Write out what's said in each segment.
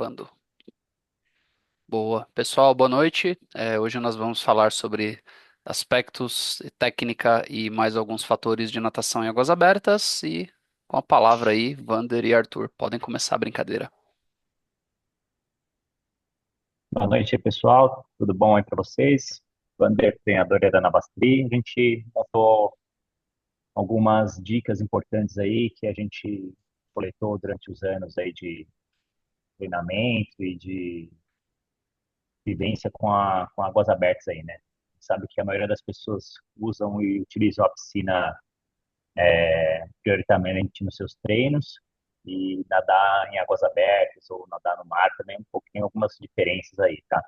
Gravando. Boa. Pessoal, boa noite. Hoje nós vamos falar sobre aspectos, técnica e mais alguns fatores de natação em águas abertas. E com a palavra aí, Vander e Arthur, podem começar a brincadeira. Boa noite, pessoal. Tudo bom aí para vocês? Wander, treinador da Navastri. A gente montou algumas dicas importantes aí que a gente coletou durante os anos aí de treinamento e de vivência com águas abertas aí, né? Sabe que a maioria das pessoas usam e utilizam a piscina prioritariamente nos seus treinos e nadar em águas abertas ou nadar no mar também um pouquinho algumas diferenças aí, tá?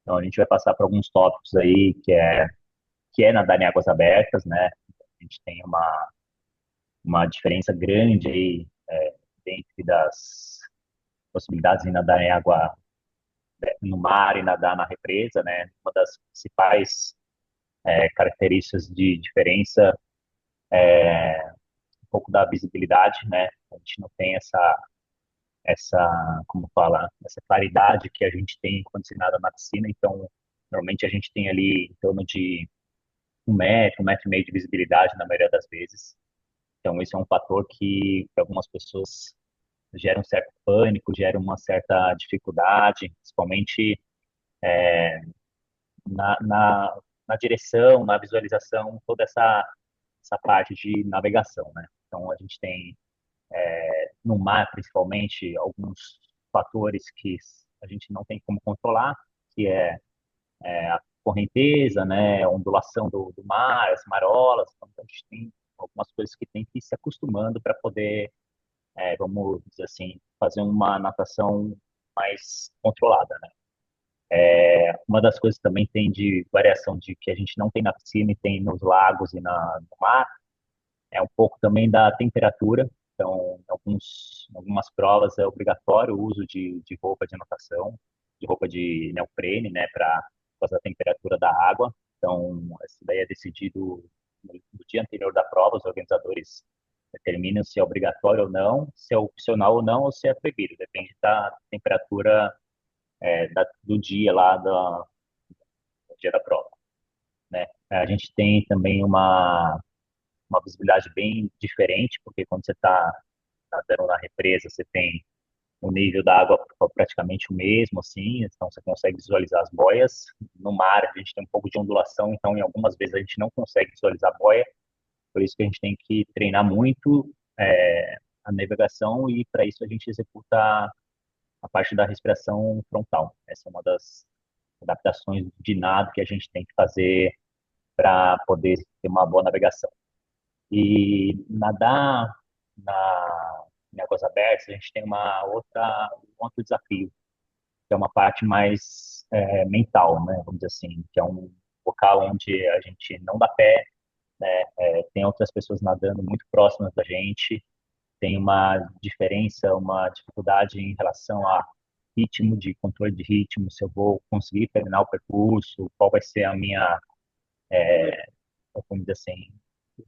Então a gente vai passar por alguns tópicos aí que é nadar em águas abertas, né? A gente tem uma diferença grande aí dentro das possibilidades de nadar em água no mar e nadar na represa, né? Uma das principais características de diferença é um pouco da visibilidade, né? A gente não tem como fala, essa claridade que a gente tem quando se nada na piscina, então normalmente a gente tem ali em torno de 1 metro, 1 metro e meio de visibilidade na maioria das vezes. Então, isso é um fator que para algumas pessoas gera um certo pânico, gera uma certa dificuldade, principalmente na, na, na direção, na visualização, toda essa parte de navegação, né? Então, a gente tem, no mar, principalmente, alguns fatores que a gente não tem como controlar, que é a correnteza, né, a ondulação do mar, as marolas, então a gente tem algumas coisas que tem que ir se acostumando para poder vamos dizer assim, fazer uma natação mais controlada, né? Uma das coisas que também tem de variação de que a gente não tem na piscina e tem nos lagos e no mar é um pouco também da temperatura. Então, algumas provas é obrigatório o uso de roupa de natação, de roupa de neoprene, né, para fazer a temperatura da água. Então, isso daí é decidido no dia anterior da prova, os organizadores determinam se é obrigatório ou não, se é opcional ou não, ou se é proibido. Depende da temperatura do dia lá, do dia da prova, né? A gente tem também uma visibilidade bem diferente, porque quando você está nadando na represa, você tem o nível da água praticamente o mesmo, assim, então você consegue visualizar as boias. No mar, a gente tem um pouco de ondulação, então em algumas vezes a gente não consegue visualizar a boia, por isso que a gente tem que treinar muito a navegação e para isso a gente executa a parte da respiração frontal. Essa é uma das adaptações de nado que a gente tem que fazer para poder ter uma boa navegação. E nadar em águas abertas, a gente tem um outro desafio, que é uma parte mais mental, né? Vamos dizer assim, que é um local onde a gente não dá pé, né? Tem outras pessoas nadando muito próximas da gente, tem uma diferença, uma dificuldade em relação a ritmo, de controle de ritmo, se eu vou conseguir terminar o percurso, qual vai ser a minha, vamos dizer assim,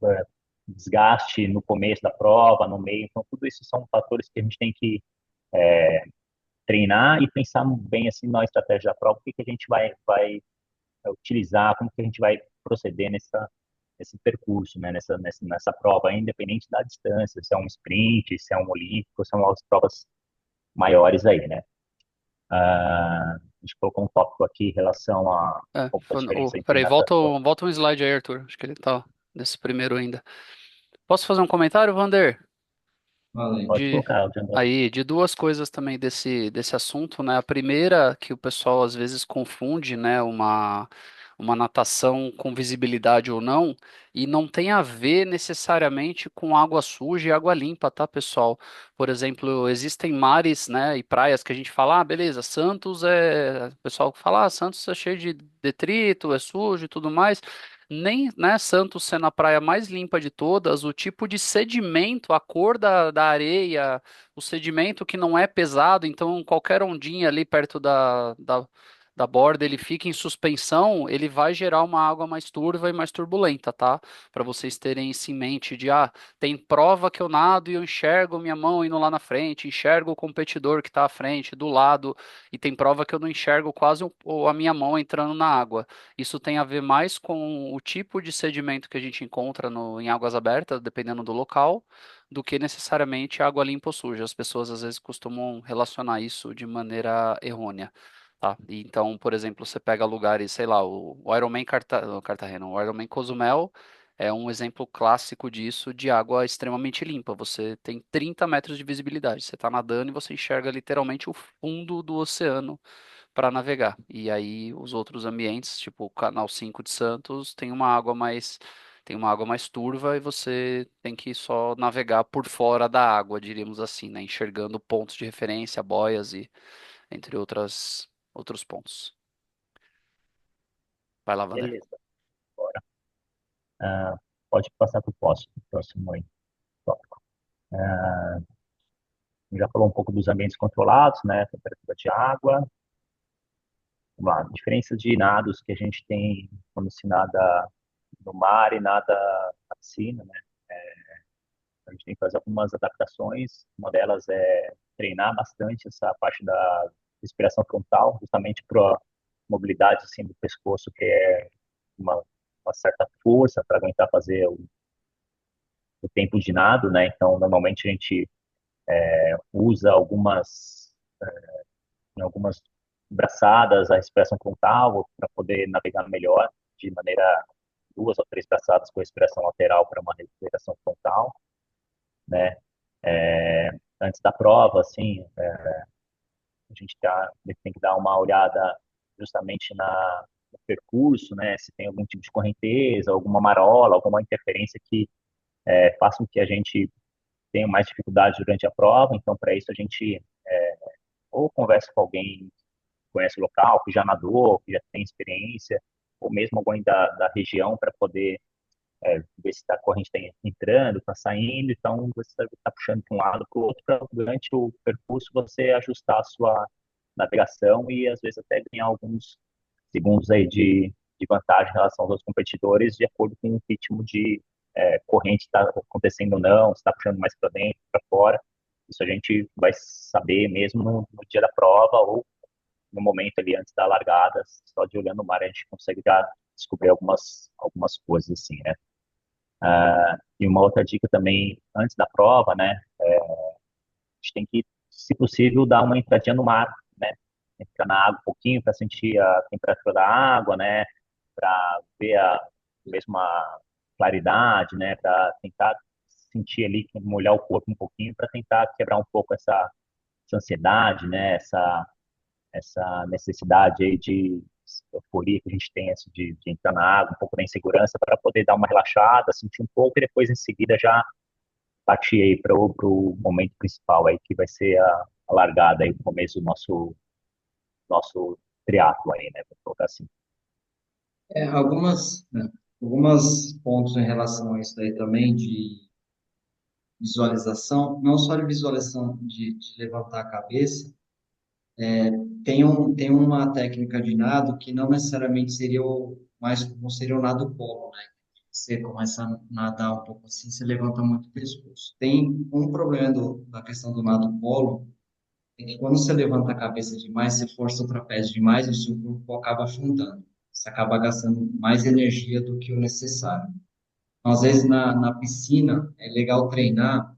eh, desgaste no começo da prova, no meio. Então, tudo isso são fatores que a gente tem que treinar e pensar bem assim na estratégia da prova, o que que a gente vai utilizar, como que a gente vai proceder nesse percurso, né, nessa prova, independente da distância, se é um sprint, se é um olímpico, são as provas maiores aí, né? A gente colocou um tópico aqui em relação a um pouco da diferença entre Peraí, natação. volta um slide aí, Arthur. Acho que ele tá nesse primeiro ainda. Posso fazer um comentário, Vander? Pode De colocar, Alexandre. de duas coisas também desse assunto, né? A primeira que o pessoal às vezes confunde, né, uma natação com visibilidade ou não, e não tem a ver necessariamente com água suja e água limpa, tá, pessoal? Por exemplo, existem mares, né, e praias que a gente fala, ah, beleza, Santos o pessoal fala, ah, Santos é cheio de detrito, é sujo e tudo mais. Nem, né, Santos sendo a praia mais limpa de todas, o tipo de sedimento, a cor da areia, o sedimento que não é pesado, então qualquer ondinha ali perto da borda, ele fica em suspensão, ele vai gerar uma água mais turva e mais turbulenta, tá? Para vocês terem isso em mente de, tem prova que eu nado e eu enxergo minha mão indo lá na frente, enxergo o competidor que está à frente, do lado, e tem prova que eu não enxergo quase a minha mão entrando na água. Isso tem a ver mais com o tipo de sedimento que a gente encontra em águas abertas, dependendo do local, do que necessariamente água limpa ou suja. As pessoas às vezes costumam relacionar isso de maneira errônea. Tá? Então, por exemplo, você pega lugares, sei lá, o Ironman Cartagena, o Ironman Cozumel é um exemplo clássico disso, de água extremamente limpa. Você tem 30 metros de visibilidade. Você está nadando e você enxerga literalmente o fundo do oceano para navegar. E aí os outros ambientes, tipo o Canal 5 de Santos, tem uma água mais turva e você tem que só navegar por fora da água, diríamos assim, né? Enxergando pontos de referência, boias e entre outros pontos. Vai lá, Vander. Beleza, bora. Ah, pode passar para o próximo aí, tópico. Ah, já falou um pouco dos ambientes controlados, né? Temperatura de água. Vamos lá, diferença de nados que a gente tem quando se nada no mar e nada na piscina, né? A gente tem que fazer algumas adaptações. Uma delas é treinar bastante essa parte da respiração frontal, justamente para a mobilidade assim, do pescoço, que é uma, uma certa força para aguentar fazer o tempo de nado, né? Então, normalmente a gente usa em algumas braçadas a respiração frontal para poder navegar melhor, de maneira duas ou três braçadas com respiração lateral para uma respiração frontal, né? Antes da prova, assim, a gente tem que dar uma olhada justamente no percurso, né? Se tem algum tipo de correnteza, alguma marola, alguma interferência que faça com que a gente tenha mais dificuldade durante a prova. Então, para isso, a gente ou conversa com alguém que conhece o local, que já nadou, que já tem experiência, ou mesmo alguém da região para poder ver se a corrente está entrando, está saindo. Então, você está puxando para um lado para o outro, para durante o percurso você ajustar a sua navegação e às vezes até ganhar alguns segundos aí de vantagem em relação aos outros competidores, de acordo com o ritmo de corrente está acontecendo ou não, se está puxando mais para dentro, para fora. Isso a gente vai saber mesmo no dia da prova ou no momento ali antes da largada, só de olhando o mar a gente consegue já descobrir algumas coisas assim, né? E uma outra dica também, antes da prova, né? A gente tem que, se possível, dar uma entradinha no mar, né? Entrar na água um pouquinho para sentir a temperatura da água, né? Para ver a mesma claridade, né? Para tentar sentir ali, molhar o corpo um pouquinho, para tentar quebrar um pouco essa ansiedade, né? Essa necessidade aí de euforia que a gente tem assim, de entrar na água, um pouco da insegurança, para poder dar uma relaxada, sentir um pouco e depois em seguida já partir aí para o momento principal aí, que vai ser a largada aí, o começo do nosso triatlo aí, né? Vou colocar assim. Algumas pontos em relação a isso daí também de visualização, não só de visualização de levantar a cabeça, tem uma técnica de nado que não necessariamente seria o mais comum, seria o nado polo, né? Você começa a nadar um pouco assim, você levanta muito o pescoço. Tem um problema da questão do nado polo, é que quando você levanta a cabeça demais, você força o trapézio demais e o seu corpo acaba afundando. Você acaba gastando mais energia do que o necessário. Então, às vezes, na piscina, é legal treinar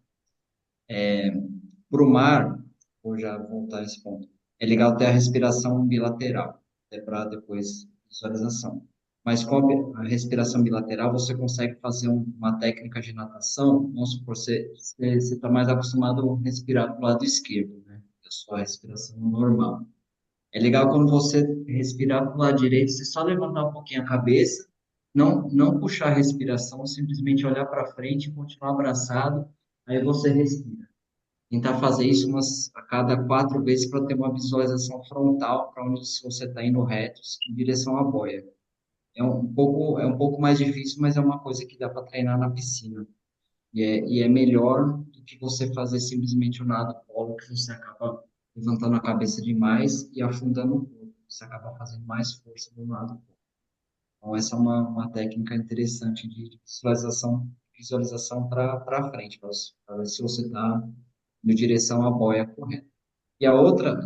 para o mar, vou já voltar a esse ponto, é legal ter a respiração bilateral, até para depois visualização. Mas com a respiração bilateral, você consegue fazer uma técnica de natação, vamos supor, você está mais acostumado a respirar para o lado esquerdo, né? É a sua respiração normal. É legal quando você respirar para o lado direito, você só levantar um pouquinho a cabeça, não puxar a respiração, simplesmente olhar para frente e continuar abraçado, aí você respira. Tentar fazer isso a cada 4 vezes para ter uma visualização frontal para onde você está indo reto, em direção à boia. É um pouco mais difícil, mas é uma coisa que dá para treinar na piscina. E é melhor do que você fazer simplesmente o nado polo, que você acaba levantando a cabeça demais e afundando o corpo. você acaba fazendo mais força do lado. Então, essa é uma técnica interessante de visualização para frente, para ver se você está na direção à boia correta. E a outra,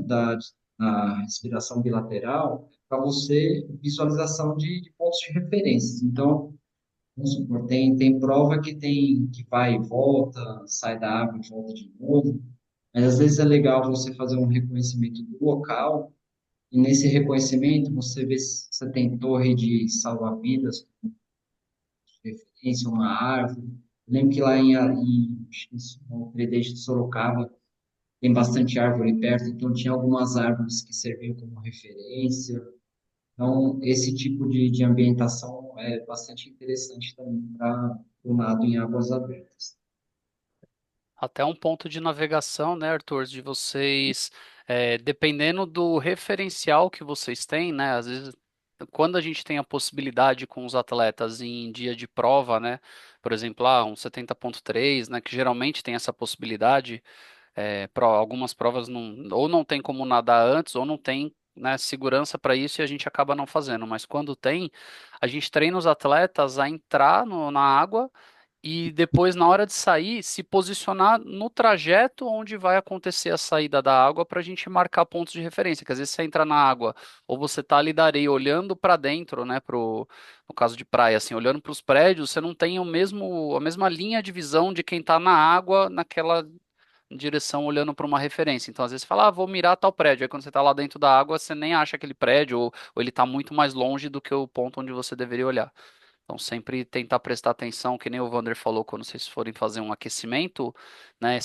a respiração bilateral, é para você visualização de pontos de referência. Então, vamos supor, tem prova que vai e volta, sai da água e volta de novo, mas às vezes é legal você fazer um reconhecimento do local, e nesse reconhecimento você vê se você tem torre de salva-vidas, referência, uma árvore. Eu lembro que lá acho que no Presidente de Sorocaba tem bastante árvore perto, então tinha algumas árvores que serviam como referência. Então, esse tipo de ambientação é bastante interessante também para o nado em águas abertas. Até um ponto de navegação, né, Arthur, de vocês, dependendo do referencial que vocês têm, né, às vezes, quando a gente tem a possibilidade com os atletas em dia de prova, né, por exemplo, um 70.3, né, que geralmente tem essa possibilidade, algumas provas não, ou não tem como nadar antes, ou não tem, né, segurança para isso e a gente acaba não fazendo, mas quando tem, a gente treina os atletas a entrar na água e depois, na hora de sair, se posicionar no trajeto onde vai acontecer a saída da água para a gente marcar pontos de referência. Que às vezes você entra na água ou você tá ali da areia olhando para dentro, né? No caso de praia, assim, olhando para os prédios, você não tem a mesma linha de visão de quem está na água naquela direção olhando para uma referência. Então, às vezes você fala, vou mirar tal prédio. Aí quando você está lá dentro da água, você nem acha aquele prédio ou ele está muito mais longe do que o ponto onde você deveria olhar. Então, sempre tentar prestar atenção, que nem o Vander falou, quando vocês forem fazer um aquecimento, né,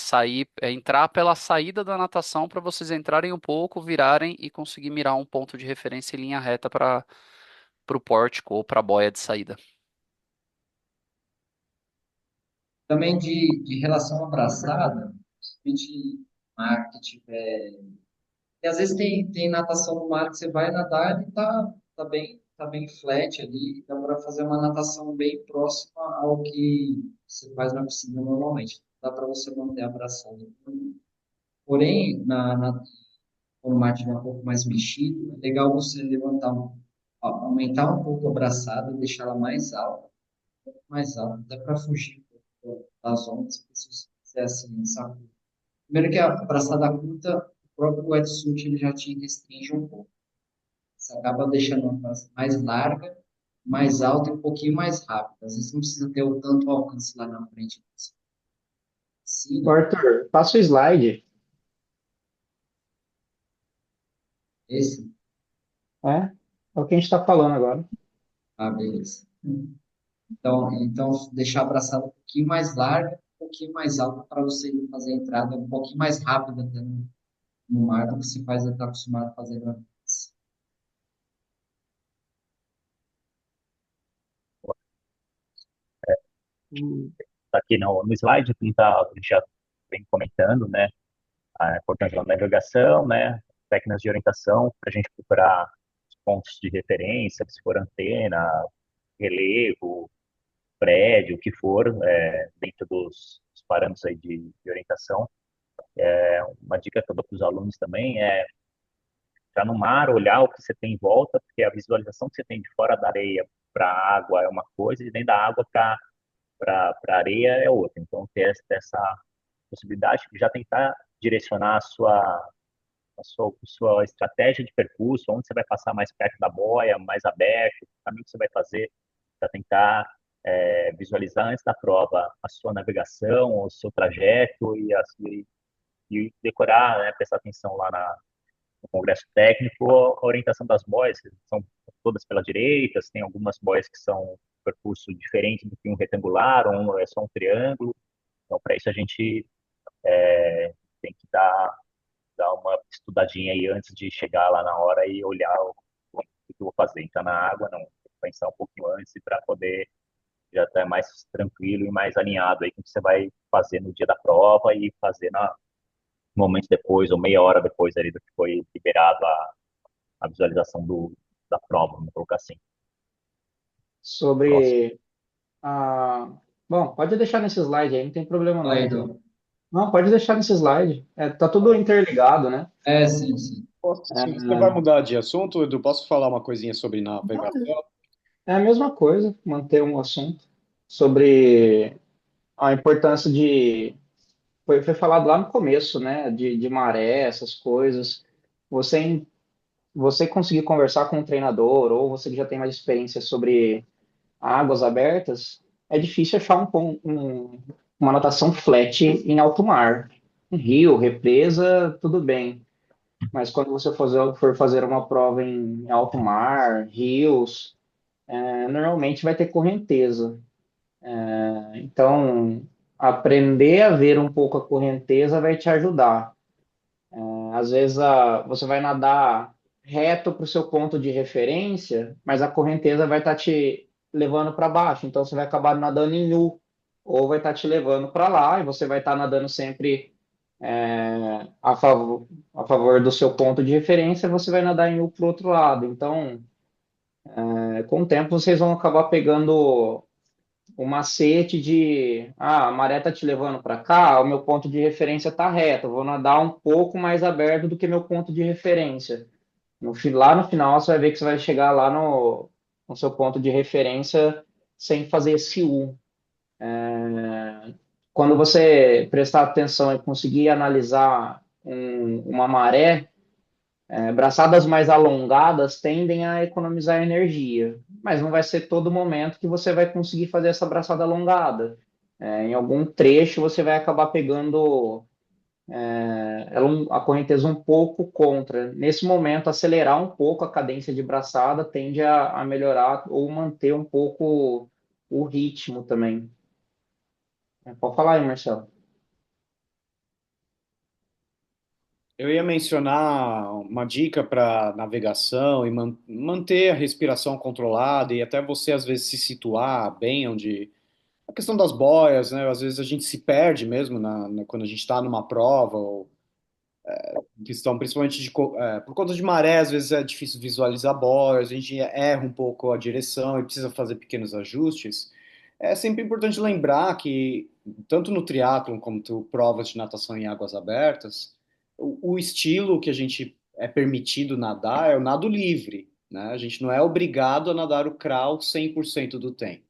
entrar pela saída da natação para vocês entrarem um pouco, virarem e conseguir mirar um ponto de referência em linha reta para o pórtico ou para a boia de saída. Também de relação abraçada, principalmente mar que tiver. E às vezes tem natação no mar que você vai nadar e tá bem flat ali, dá para fazer uma natação bem próxima ao que você faz na piscina normalmente. Dá para você manter abraçado. Porém, quando o mar estiver um pouco mais mexido, é legal você aumentar um pouco a braçada, deixar ela mais alta, até para fugir um pouco das ondas, porque se você fizer assim, sabe? Primeiro que a braçada curta, o próprio wetsuit ele já te restringe um pouco. Você acaba deixando uma braçada mais larga, mais alta e um pouquinho mais rápida. Às vezes não precisa ter o tanto alcance lá na frente. Ô, Sim, Arthur, passa o slide. esse. É o que a gente está falando agora. Ah, beleza. Então, deixar a braçada um pouquinho mais larga, um pouquinho mais alta para você fazer a entrada um pouquinho mais rápida até no mar do que se faz estar acostumado a fazer antes. Hum. Tá aqui no slide, a gente já vem comentando, né, a importância da navegação, né, técnicas de orientação para a gente procurar os pontos de referência, se for antena, relevo, prédio, o que for, dentro dos parâmetros aí de orientação. Uma dica que eu dou para os alunos também é entrar no mar, olhar o que você tem em volta, porque a visualização que você tem de fora da areia para a água é uma coisa, e dentro da água para a areia é outra. Então, ter essa possibilidade de já tentar direcionar a sua estratégia de percurso, onde você vai passar mais perto da boia, mais aberto, o caminho que você vai fazer para tentar visualizar antes da prova a sua navegação, o seu trajeto e decorar, né, prestar atenção lá no congresso técnico, a orientação das boias, que são todas pela direita, tem algumas boias que são percurso diferente do que um retangular, ou é só um triângulo. Então, para isso a gente tem que dar uma estudadinha aí antes de chegar lá na hora e olhar o que eu vou fazer. Entrar na água, não, pensar um pouquinho antes para poder já estar mais tranquilo e mais alinhado aí com o que você vai fazer no dia da prova e fazer um momento depois ou meia hora depois ali do que foi liberado a visualização da prova, vamos colocar assim. Próximo. Sobre a. Bom, pode deixar nesse slide aí, não tem problema Fala aí, não. Dom. Não, pode deixar nesse slide. Tá tudo interligado, né? Sim, sim. Se você vai mudar de assunto, Edu, posso falar uma coisinha sobre navegação? É a mesma coisa, manter um assunto sobre a importância de. Foi falado lá no começo, né? De maré, essas coisas. Você, você conseguir conversar com um treinador, ou você que já tem mais experiência sobre águas abertas, é difícil achar uma natação flat em alto mar. Um rio, represa, tudo bem. Mas quando você for fazer uma prova em alto mar, rios, normalmente vai ter correnteza. Então, aprender a ver um pouco a correnteza vai te ajudar. Às vezes você vai nadar reto para o seu ponto de referência, mas a correnteza vai estar te levando para baixo. Então, você vai acabar nadando em nu, ou vai estar te levando para lá, e você vai estar nadando sempre a favor do seu ponto de referência, você vai nadar em U para o outro lado. Então, com o tempo, vocês vão acabar pegando o macete de, a maré tá te levando para cá, o meu ponto de referência está reto, eu vou nadar um pouco mais aberto do que meu ponto de referência. Lá no final, você vai ver que você vai chegar lá no seu ponto de referência sem fazer esse U. Quando você prestar atenção e conseguir analisar uma maré, braçadas mais alongadas tendem a economizar energia, mas não vai ser todo momento que você vai conseguir fazer essa braçada alongada. Em algum trecho você vai acabar pegando a correnteza um pouco contra. Nesse momento, acelerar um pouco a cadência de braçada tende a melhorar ou manter um pouco o ritmo também. Pode falar aí, Marcelo. Eu ia mencionar uma dica para navegação e manter a respiração controlada e até você às vezes se situar bem onde a questão das boias, né? Às vezes a gente se perde mesmo quando a gente está numa prova ou questão principalmente por conta de maré, às vezes é difícil visualizar boias, a gente erra um pouco a direção e precisa fazer pequenos ajustes. É sempre importante lembrar que tanto no triatlon como provas de natação em águas abertas, o estilo que a gente é permitido nadar é o nado livre, né? A gente não é obrigado a nadar o crawl 100% do tempo.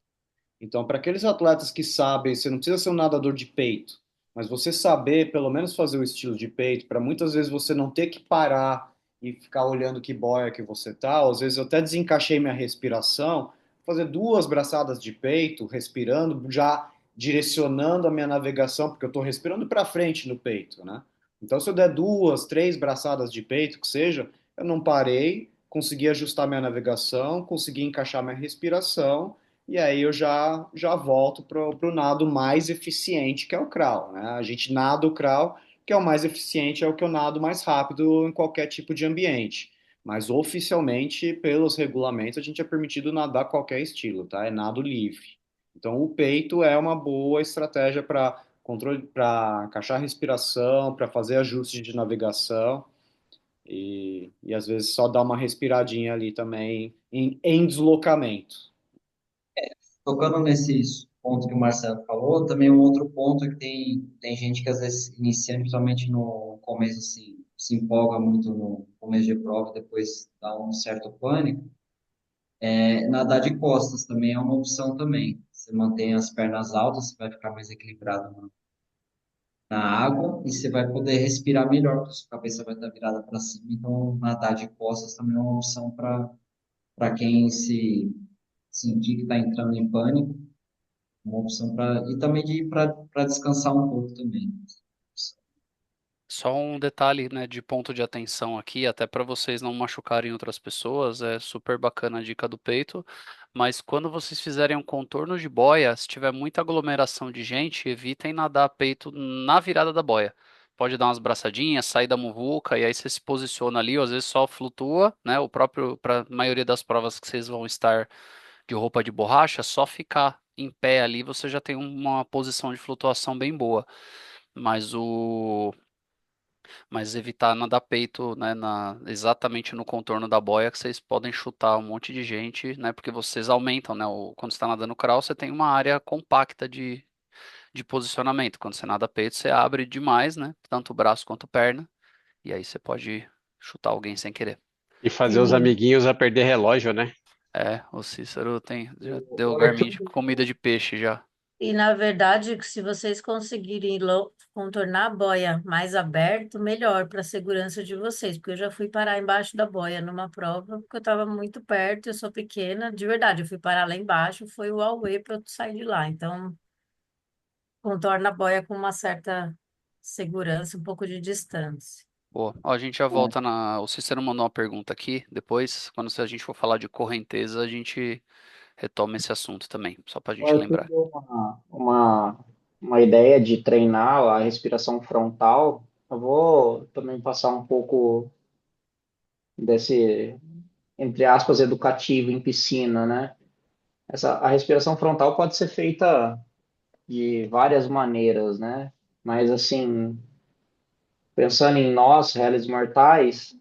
Então, para aqueles atletas que sabem, você não precisa ser um nadador de peito, mas você saber pelo menos fazer o estilo de peito, para muitas vezes você não ter que parar e ficar olhando que boia que você tá. Às vezes eu até desencaixei minha respiração, fazer duas braçadas de peito, respirando, já direcionando a minha navegação, porque eu estou respirando para frente no peito, né? Então, se eu der duas, três braçadas de peito, que seja, eu não parei, consegui ajustar minha navegação, consegui encaixar minha respiração e aí eu já volto pro nado mais eficiente, que é o crawl, né? A gente nada o crawl, que é o mais eficiente, é o que eu nado mais rápido em qualquer tipo de ambiente. Mas oficialmente, pelos regulamentos, a gente é permitido nadar qualquer estilo, tá? É nado livre. Então o peito é uma boa estratégia para controle, para encaixar a respiração, para fazer ajustes de navegação e às vezes só dar uma respiradinha ali também em deslocamento. Tocando nesses pontos que o Marcelo falou, também um outro ponto é que tem gente que às vezes inicia, principalmente no começo, assim, se empolga muito no começo de prova, depois dá um certo pânico. Nadar de costas também é uma opção também. Você mantém as pernas altas, você vai ficar mais equilibrado na água e você vai poder respirar melhor, porque a sua cabeça vai estar virada para cima. Então, nadar de costas também é uma opção para quem se sentir que está entrando em pânico, uma opção para e também para descansar um pouco também. Só um detalhe, né, de ponto de atenção aqui, até para vocês não machucarem outras pessoas, é super bacana a dica do peito, mas quando vocês fizerem um contorno de boia, se tiver muita aglomeração de gente, evitem nadar peito na virada da boia. Pode dar umas braçadinhas, sair da muvuca e aí você se posiciona ali, ou às vezes só flutua, né? O próprio, para a maioria das provas que vocês vão estar de roupa de borracha, só ficar em pé ali, você já tem uma posição de flutuação bem boa. Mas o mas evitar nadar peito, né, exatamente no contorno da boia, que vocês podem chutar um monte de gente, né, porque vocês aumentam, né, quando você está nadando crawl, você tem uma área compacta de posicionamento. Quando você nada peito, você abre demais, né, tanto o braço quanto a perna, e aí você pode chutar alguém sem querer. E fazer os E, amiguinhos a perder relógio, né? É, o Cícero já deu O Garmin Arthur, de comida de peixe já. e na verdade, se vocês conseguirem contornar a boia mais aberto, melhor para a segurança de vocês, porque eu já fui parar embaixo da boia numa prova, porque eu estava muito perto, eu sou pequena, de verdade, eu fui parar lá embaixo, foi o auê para eu sair de lá. Então, contorna a boia com uma certa segurança, um pouco de distância. Boa. Ó, a gente já volta na. O Cícero mandou uma pergunta aqui. Depois, quando a gente for falar de correnteza, a gente retoma esse assunto também, só pra o gente Arthur lembrar. deu uma ideia de treinar a respiração frontal. Eu vou também passar um pouco desse, entre aspas, educativo em piscina, né? A respiração frontal pode ser feita de várias maneiras, né? Mas, assim, pensando em nós, réis mortais,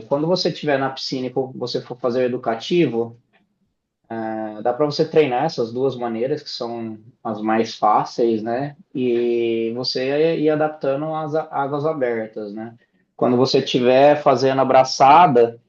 quando você estiver na piscina e você for fazer o educativo, dá para você treinar essas duas maneiras, que são as mais fáceis, né? E você ir adaptando às águas abertas, né? Quando você estiver fazendo a braçada,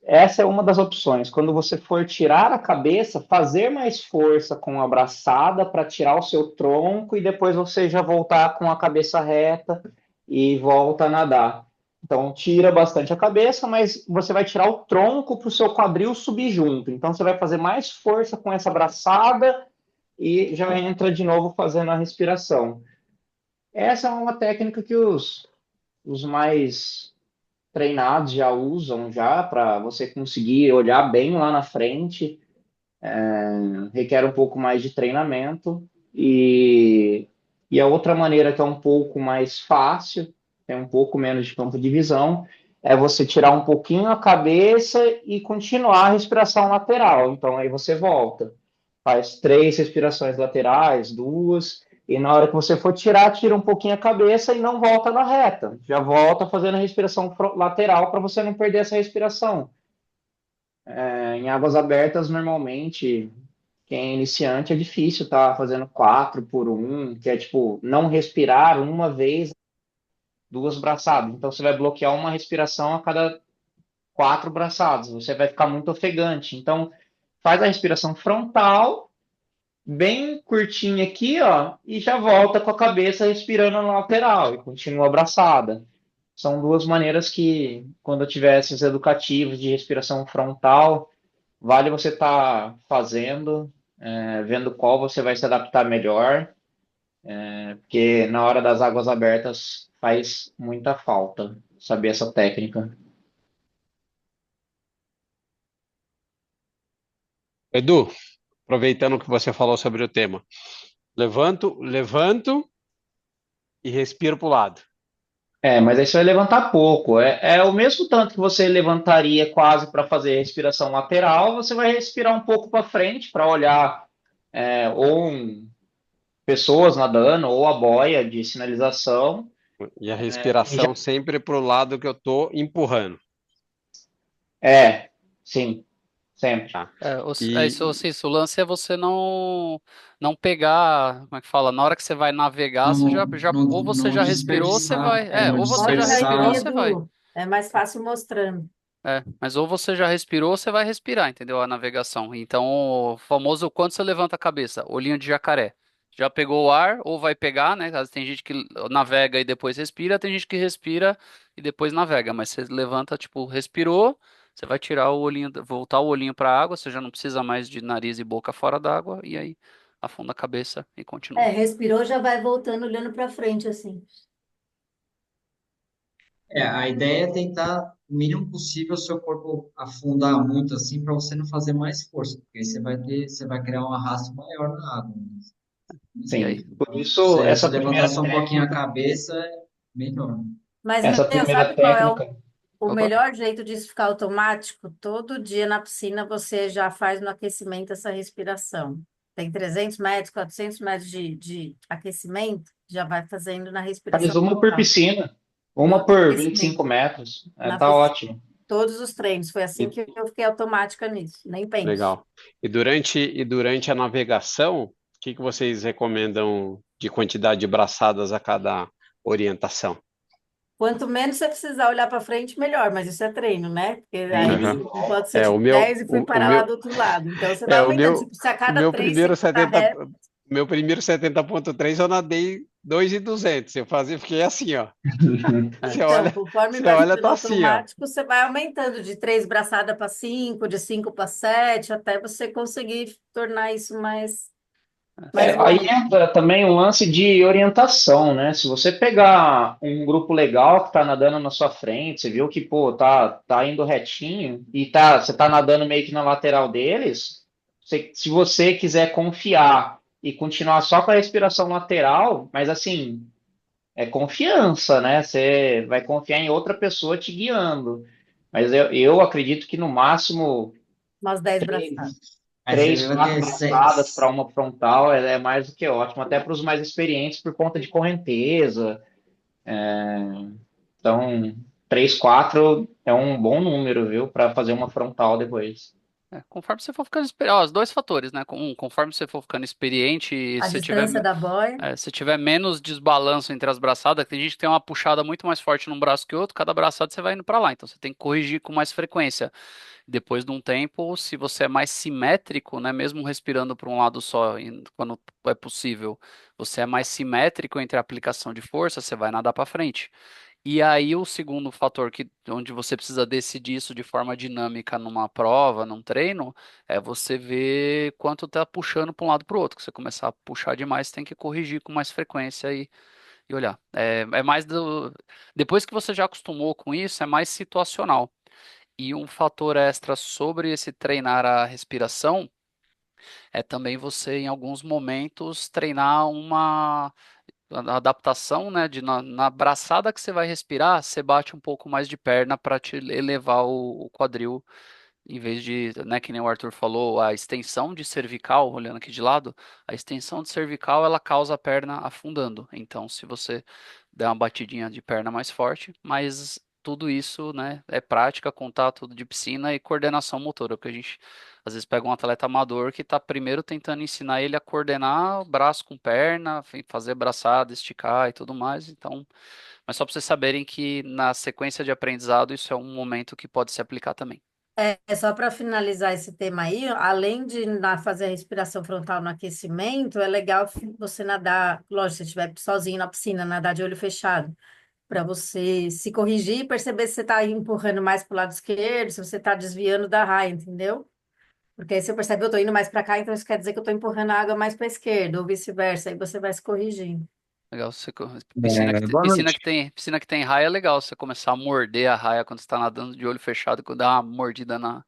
essa é uma das opções. Quando você for tirar a cabeça, fazer mais força com a braçada para tirar o seu tronco e depois você já voltar com a cabeça reta e volta a nadar. Então, tira bastante a cabeça, mas você vai tirar o tronco para o seu quadril subir junto. Então, você vai fazer mais força com essa braçada e já entra de novo fazendo a respiração. Essa é uma técnica que os mais treinados já usam já para você conseguir olhar bem lá na frente, requer um pouco mais de treinamento e a outra maneira que é um pouco mais fácil, tem um pouco menos de campo de visão, é você tirar um pouquinho a cabeça e continuar a respiração lateral. Então aí você volta, faz 3 respirações laterais, 2, e na hora que você for tirar, tira um pouquinho a cabeça e não volta na reta. Já volta fazendo a respiração lateral para você não perder essa respiração. Em águas abertas, normalmente, quem é iniciante é difícil tá fazendo 4 por 1, que é tipo não respirar uma vez, 2 braçadas. Então você vai bloquear uma respiração a cada 4 braçadas. Você vai ficar muito ofegante. Então faz a respiração frontal bem curtinha aqui, ó, e já volta com a cabeça respirando na lateral e continua abraçada. São duas maneiras que, quando eu tiver esses educativos de respiração frontal, vale você estar fazendo, vendo qual você vai se adaptar melhor, porque na hora das águas abertas faz muita falta saber essa técnica. Edu, aproveitando que você falou sobre o tema, levanto e respiro para o lado. Mas aí você vai levantar pouco. É o mesmo tanto que você levantaria quase para fazer respiração lateral, você vai respirar um pouco para frente para olhar ou pessoas nadando ou a boia de sinalização. E a respiração sempre para o lado que eu estou empurrando. Sim, sempre. Tá. Isso, o lance é você não pegar, como é que fala? Na hora que você vai navegar, você ou você não já respirou, você dispersar, vai. não Ou você já Mostra respirou, aí, dispersar. você vai. Edu. É mais fácil mostrando. Mas ou você já respirou, você vai respirar, entendeu? A navegação. Então, o famoso quando você levanta a cabeça, olhinho de jacaré. Já pegou o ar ou vai pegar, né? Às vezes tem gente que navega e depois respira, tem gente que respira e depois navega, mas você levanta, tipo, respirou, você vai tirar o olhinho, voltar o olhinho para a água, você já não precisa mais de nariz e boca fora d'água e aí afunda a cabeça e continua. Respirou, já vai voltando, olhando para frente, assim. A ideia é tentar o mínimo possível o seu corpo afundar muito assim para você não fazer mais força, porque aí você vai criar um arrasto maior na água, né? E aí? Sim. Por isso, Se levantar só um pouquinho a cabeça, é melhor. Mas, essa Matheus, primeira sabe qual é técnica, o Opa. melhor jeito disso ficar automático? Todo dia na piscina você já faz no aquecimento essa respiração. Tem 300 metros, 400 metros de aquecimento, já vai fazendo na faz respiração uma por frontal. piscina, No uma por 25 aquecimento, metros. na Tá piscina. ótimo. Todos os treinos. Foi assim E- que eu fiquei automática nisso. Nem penso. Legal. E durante a navegação, o que vocês recomendam de quantidade de braçadas a cada orientação? Quanto menos você precisar olhar para frente, melhor, mas isso é treino, né? Porque aí Aham. não pode ser É, o tipo meu, 10 e fui o parar lá meu, do outro lado. Então você vai é, aumentando. Tipo, se a o cada meu 3 você primeiro ficar 70, reto, meu primeiro 70,3 eu nadei 2.200. Eu fazia, fiquei assim, ó. É, então, conforme Você vai olha, ficando tá assim, ó. automático, você vai aumentando de 3 braçadas para 5, de 5 para 7, até você conseguir tornar isso mais Aí lógico. entra também um lance de orientação, né? Se você pegar um grupo legal que tá nadando na sua frente, você viu que, pô, tá indo retinho e você tá nadando meio que na lateral deles, se você quiser confiar e continuar só com a respiração lateral, mas assim, é confiança, né? Você vai confiar em outra pessoa te guiando. Mas eu acredito que no máximo Umas 10 braçadas. três, Mas ele três, vai quatro ter braçadas para seis. uma frontal é mais do que ótimo, até para os mais experientes por conta de correnteza. Então, três, quatro é um bom número, viu, para fazer uma frontal depois. conforme você for ficando experiente, os dois fatores, né? Conforme você for ficando experiente, e A se tiver, distância da boia. se tiver menos desbalanço entre as braçadas, tem gente que tem uma puxada muito mais forte num braço que o outro, cada braçada você vai indo para lá, então você tem que corrigir com mais frequência. Depois de um tempo, se você é mais simétrico, né, mesmo respirando para um lado só, quando é possível, você é mais simétrico entre a aplicação de força, você vai nadar para frente. E aí o segundo fator onde você precisa decidir isso de forma dinâmica numa prova, num treino, é você ver quanto está puxando para um lado para o outro. Que você começar a puxar demais, tem que corrigir com mais frequência e olhar. É mais depois que você já acostumou com isso, é mais situacional. E um fator extra sobre esse treinar a respiração é também você, em alguns momentos, treinar uma adaptação, né? Na braçada que você vai respirar, você bate um pouco mais de perna para te elevar o quadril, em vez de, né, que nem o Arthur falou, a extensão de cervical, olhando aqui de lado, a extensão de cervical ela causa a perna afundando. Então, se você der uma batidinha de perna mais forte, mas tudo isso, né, é prática, contato de piscina e coordenação motora, porque a gente às vezes pega um atleta amador que está primeiro tentando ensinar ele a coordenar o braço com perna, fazer braçada, esticar e tudo mais. Então, mas só para vocês saberem que na sequência de aprendizado isso é um momento que pode se aplicar também. Só para finalizar esse tema aí, além de fazer a respiração frontal no aquecimento, é legal você nadar, lógico, se você estiver sozinho na piscina, nadar de olho fechado, para você se corrigir e perceber se você está empurrando mais para o lado esquerdo, se você está desviando da raia, entendeu? Porque aí você percebe, eu estou indo mais para cá, então isso quer dizer que eu estou empurrando a água mais para a esquerda, ou vice-versa, aí você vai se corrigindo. Legal, É, boa noite. piscina que tem raia é legal. Você começar a morder a raia quando você está nadando de olho fechado, quando dá uma mordida no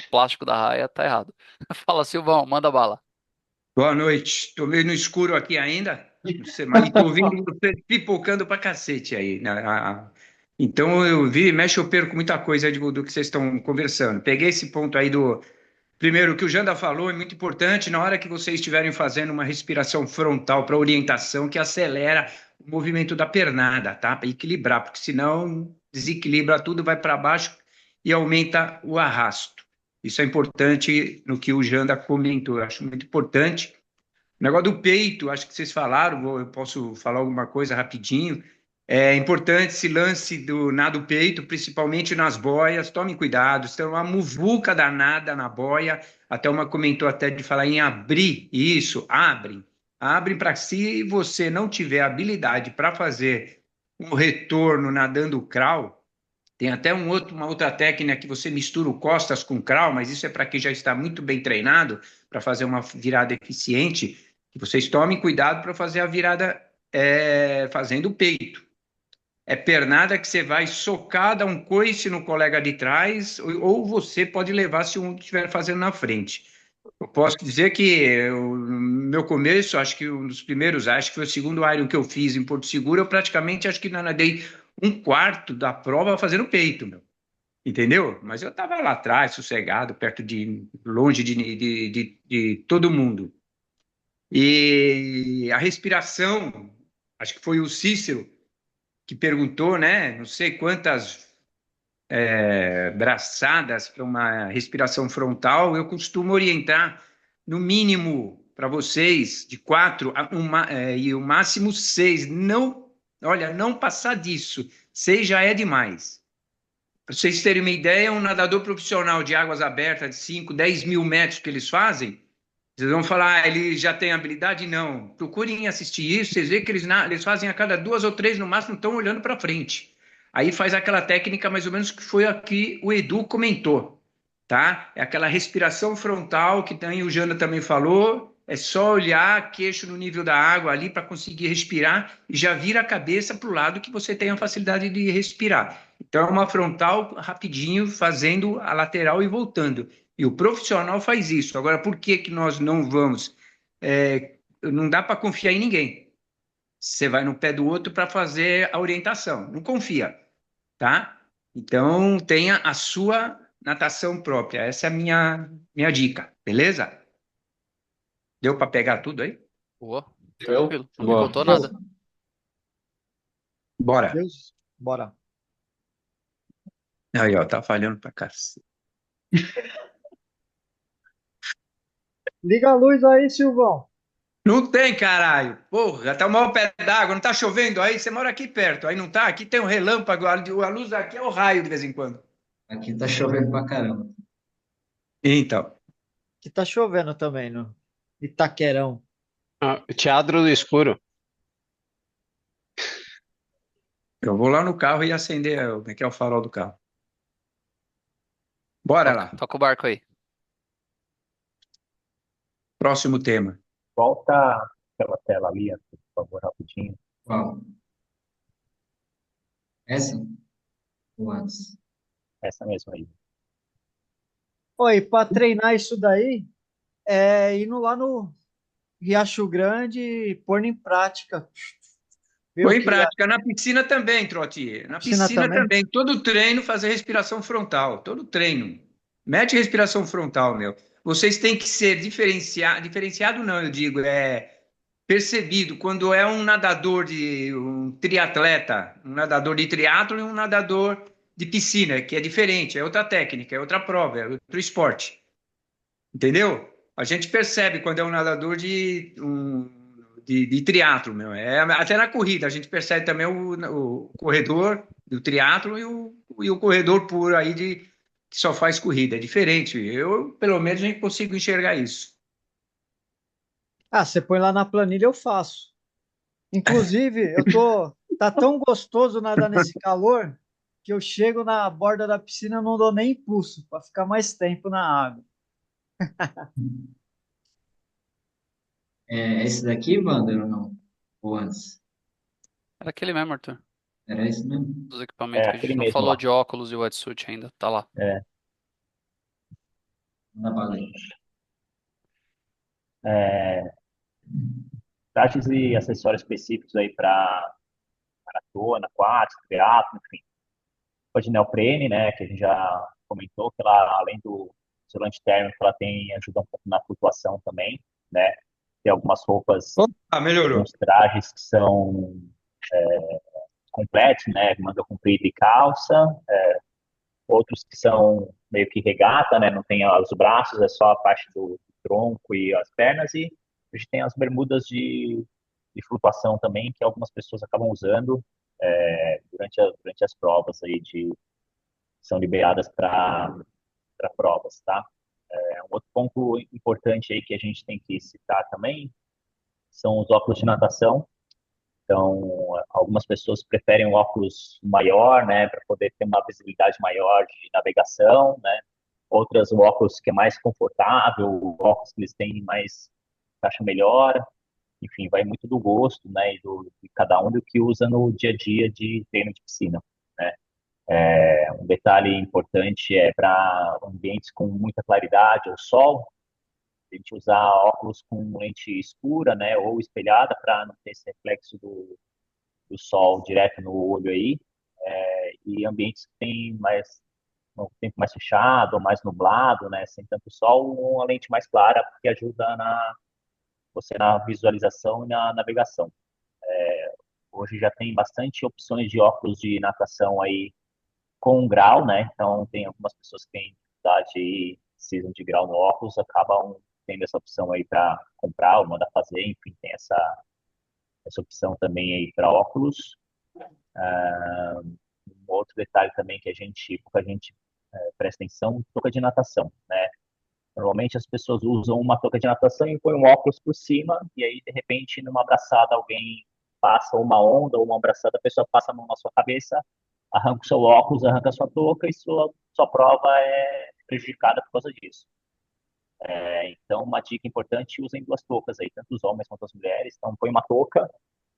plástico da raia, tá errado. Fala, Silvão, manda bala. Boa noite. Estou meio no escuro aqui ainda, não sei, mas estou ouvindo você pipocando pra cacete aí, né? Então eu vi, mexe, eu perco muita coisa aí do que vocês estão conversando. Peguei esse ponto aí do. Primeiro, o que o Janda falou é muito importante na hora que vocês estiverem fazendo uma respiração frontal para orientação, que acelera o movimento da pernada, tá? Para equilibrar, porque senão desequilibra tudo, vai para baixo e aumenta o arrasto. Isso é importante no que o Janda comentou, eu acho muito importante. O negócio do peito, acho que vocês falaram, eu posso falar alguma coisa rapidinho. É importante esse lance do nado peito, principalmente nas boias. Tomem cuidado, tem uma muvuca danada na boia. Até uma comentou até de falar em abrir isso, abrem. Abrem para se você não tiver habilidade para fazer um retorno nadando crawl, tem até uma outra técnica que você mistura o costas com crawl, mas isso é para quem já está muito bem treinado para fazer uma virada eficiente. Que vocês tomem cuidado para fazer a virada fazendo o peito. É pernada que você vai socar, dar um coice no colega de trás, ou você pode levar se um estiver fazendo na frente. Eu posso dizer que no meu começo, acho que um dos primeiros, acho que foi o segundo Iron que eu fiz em Porto Seguro, eu praticamente acho que nadei um quarto da prova fazendo peito, meu. Entendeu? Mas eu estava lá atrás, sossegado, longe de todo mundo. E a respiração, acho que foi o Cícero que perguntou, né? Não sei quantas braçadas para uma respiração frontal. Eu costumo orientar, no mínimo, para vocês, de quatro e o máximo seis. Não, olha, não passar disso. 6 já é demais. Para vocês terem uma ideia, um nadador profissional de águas abertas de 5, 10 mil metros que eles fazem, vocês vão falar, ele já tem habilidade? Não. Procurem assistir isso, vocês veem que eles fazem a cada 2 ou 3 no máximo, estão olhando para frente. Aí faz aquela técnica mais ou menos que foi aqui o Edu comentou, tá? É aquela respiração frontal que o Jana também falou, é só olhar queixo no nível da água ali para conseguir respirar e já vira a cabeça para o lado que você tem a facilidade de respirar. Então é uma frontal rapidinho, fazendo a lateral e voltando. E o profissional faz isso. Agora, por que que nós não vamos? Não dá para confiar em ninguém. Você vai no pé do outro para fazer a orientação. Não confia, tá? Então, tenha a sua natação própria. Essa é a minha dica, beleza? Deu para pegar tudo aí? Boa, Eu? tranquilo, não me Boa. faltou Show. nada. Bora. Deus, bora. Aí, ó, tá falhando pra cacete. Liga a luz aí, Silvão. Não tem, caralho. Porra, tá o maior pé d'água, não tá chovendo aí? Você mora aqui perto, aí não tá? Aqui tem um relâmpago, a luz aqui é o raio de vez em quando. Aqui tá chovendo pra caramba. Então, Que tá chovendo também no Itaquerão. Ah, Teatro do Escuro. eu vou lá no carro e acender como é que é o farol do carro. Bora lá. Toca o barco aí. Próximo tema. Volta aquela tela ali, por favor, rapidinho. Qual? Essa? Ou antes? Essa mesmo aí. Oi, para treinar isso daí, é indo lá no Riacho Grande e pôr em prática. Ver o Põe em que a prática. Na piscina também, Trotti. Na piscina piscina também. também. Todo treino fazer respiração frontal. Todo treino. Mete respiração frontal, meu. Vocês têm que ser diferenciado não, eu digo, percebido quando é um nadador um triatleta, um nadador de triatlo e um nadador de piscina, que é diferente, é outra técnica, é outra prova, é outro esporte. Entendeu? A gente percebe quando é um nadador de triatlo, meu. Até na corrida, a gente percebe também o corredor do triatlo e o corredor puro aí que só faz corrida. É diferente. Eu, pelo menos, nem consigo enxergar isso. Ah, você põe lá na planilha, eu faço. Inclusive, eu tô. Tá tão gostoso nadar nesse calor que eu chego na borda da piscina e não dou nem impulso para ficar mais tempo na água. É esse daqui, Wander, ou não? Ou antes? Era aquele mesmo, Arthur. Era esse mesmo? Dos É equipamentos que a aquele gente não mesmo falou lá. de óculos e wetsuit ainda. Tá lá. É, Na bala. é, trajes e acessórios específicos aí para maratona, aquático, triatlo, enfim. Pode neoprene, né, que a gente já comentou, que ela, além do isolante térmico, ela tem ajuda um pouco na flutuação também, né? Tem algumas roupas, Melhorou. alguns trajes que são completos, né, manga comprida e calça, outros que são meio que regata, né, não tem os braços, é só a parte do tronco e as pernas, e a gente tem as bermudas de flutuação também, que algumas pessoas acabam usando durante as provas aí que são liberadas para provas, tá? Um outro ponto importante aí que a gente tem que citar também são os óculos de natação. Então, algumas pessoas preferem um óculos maior, né, para poder ter uma visibilidade maior de navegação, né? Outras, o óculos que é mais confortável, o óculos que eles têm mais caixa melhor. Enfim, vai muito do gosto, né, e de cada um do que usa no dia a dia de treino de piscina, né? Um detalhe importante é para ambientes com muita claridade ou sol, a gente usar óculos com lente escura, né, ou espelhada para não ter esse reflexo do sol direto no olho aí, e ambientes que tem mais um tempo mais fechado, ou mais nublado, né, sem tanto sol, uma lente mais clara, porque ajuda você na visualização e na navegação. Hoje já tem bastante opções de óculos de natação aí com grau, né? Então tem algumas pessoas que têm dificuldade e precisam de grau no óculos, acabam tendo essa opção aí para comprar ou mandar fazer, enfim, tem essa opção também aí para óculos. outro detalhe também que pouca gente presta atenção, touca de natação, né? Normalmente as pessoas usam uma touca de natação e põem um óculos por cima, e aí, de repente, numa abraçada, alguém passa uma onda ou uma abraçada, a pessoa passa a mão na sua cabeça, arranca o seu óculos, arranca a sua touca e sua prova é prejudicada por causa disso. Então, uma dica importante, usem duas toucas aí, tanto os homens quanto as mulheres. Então, põe uma touca,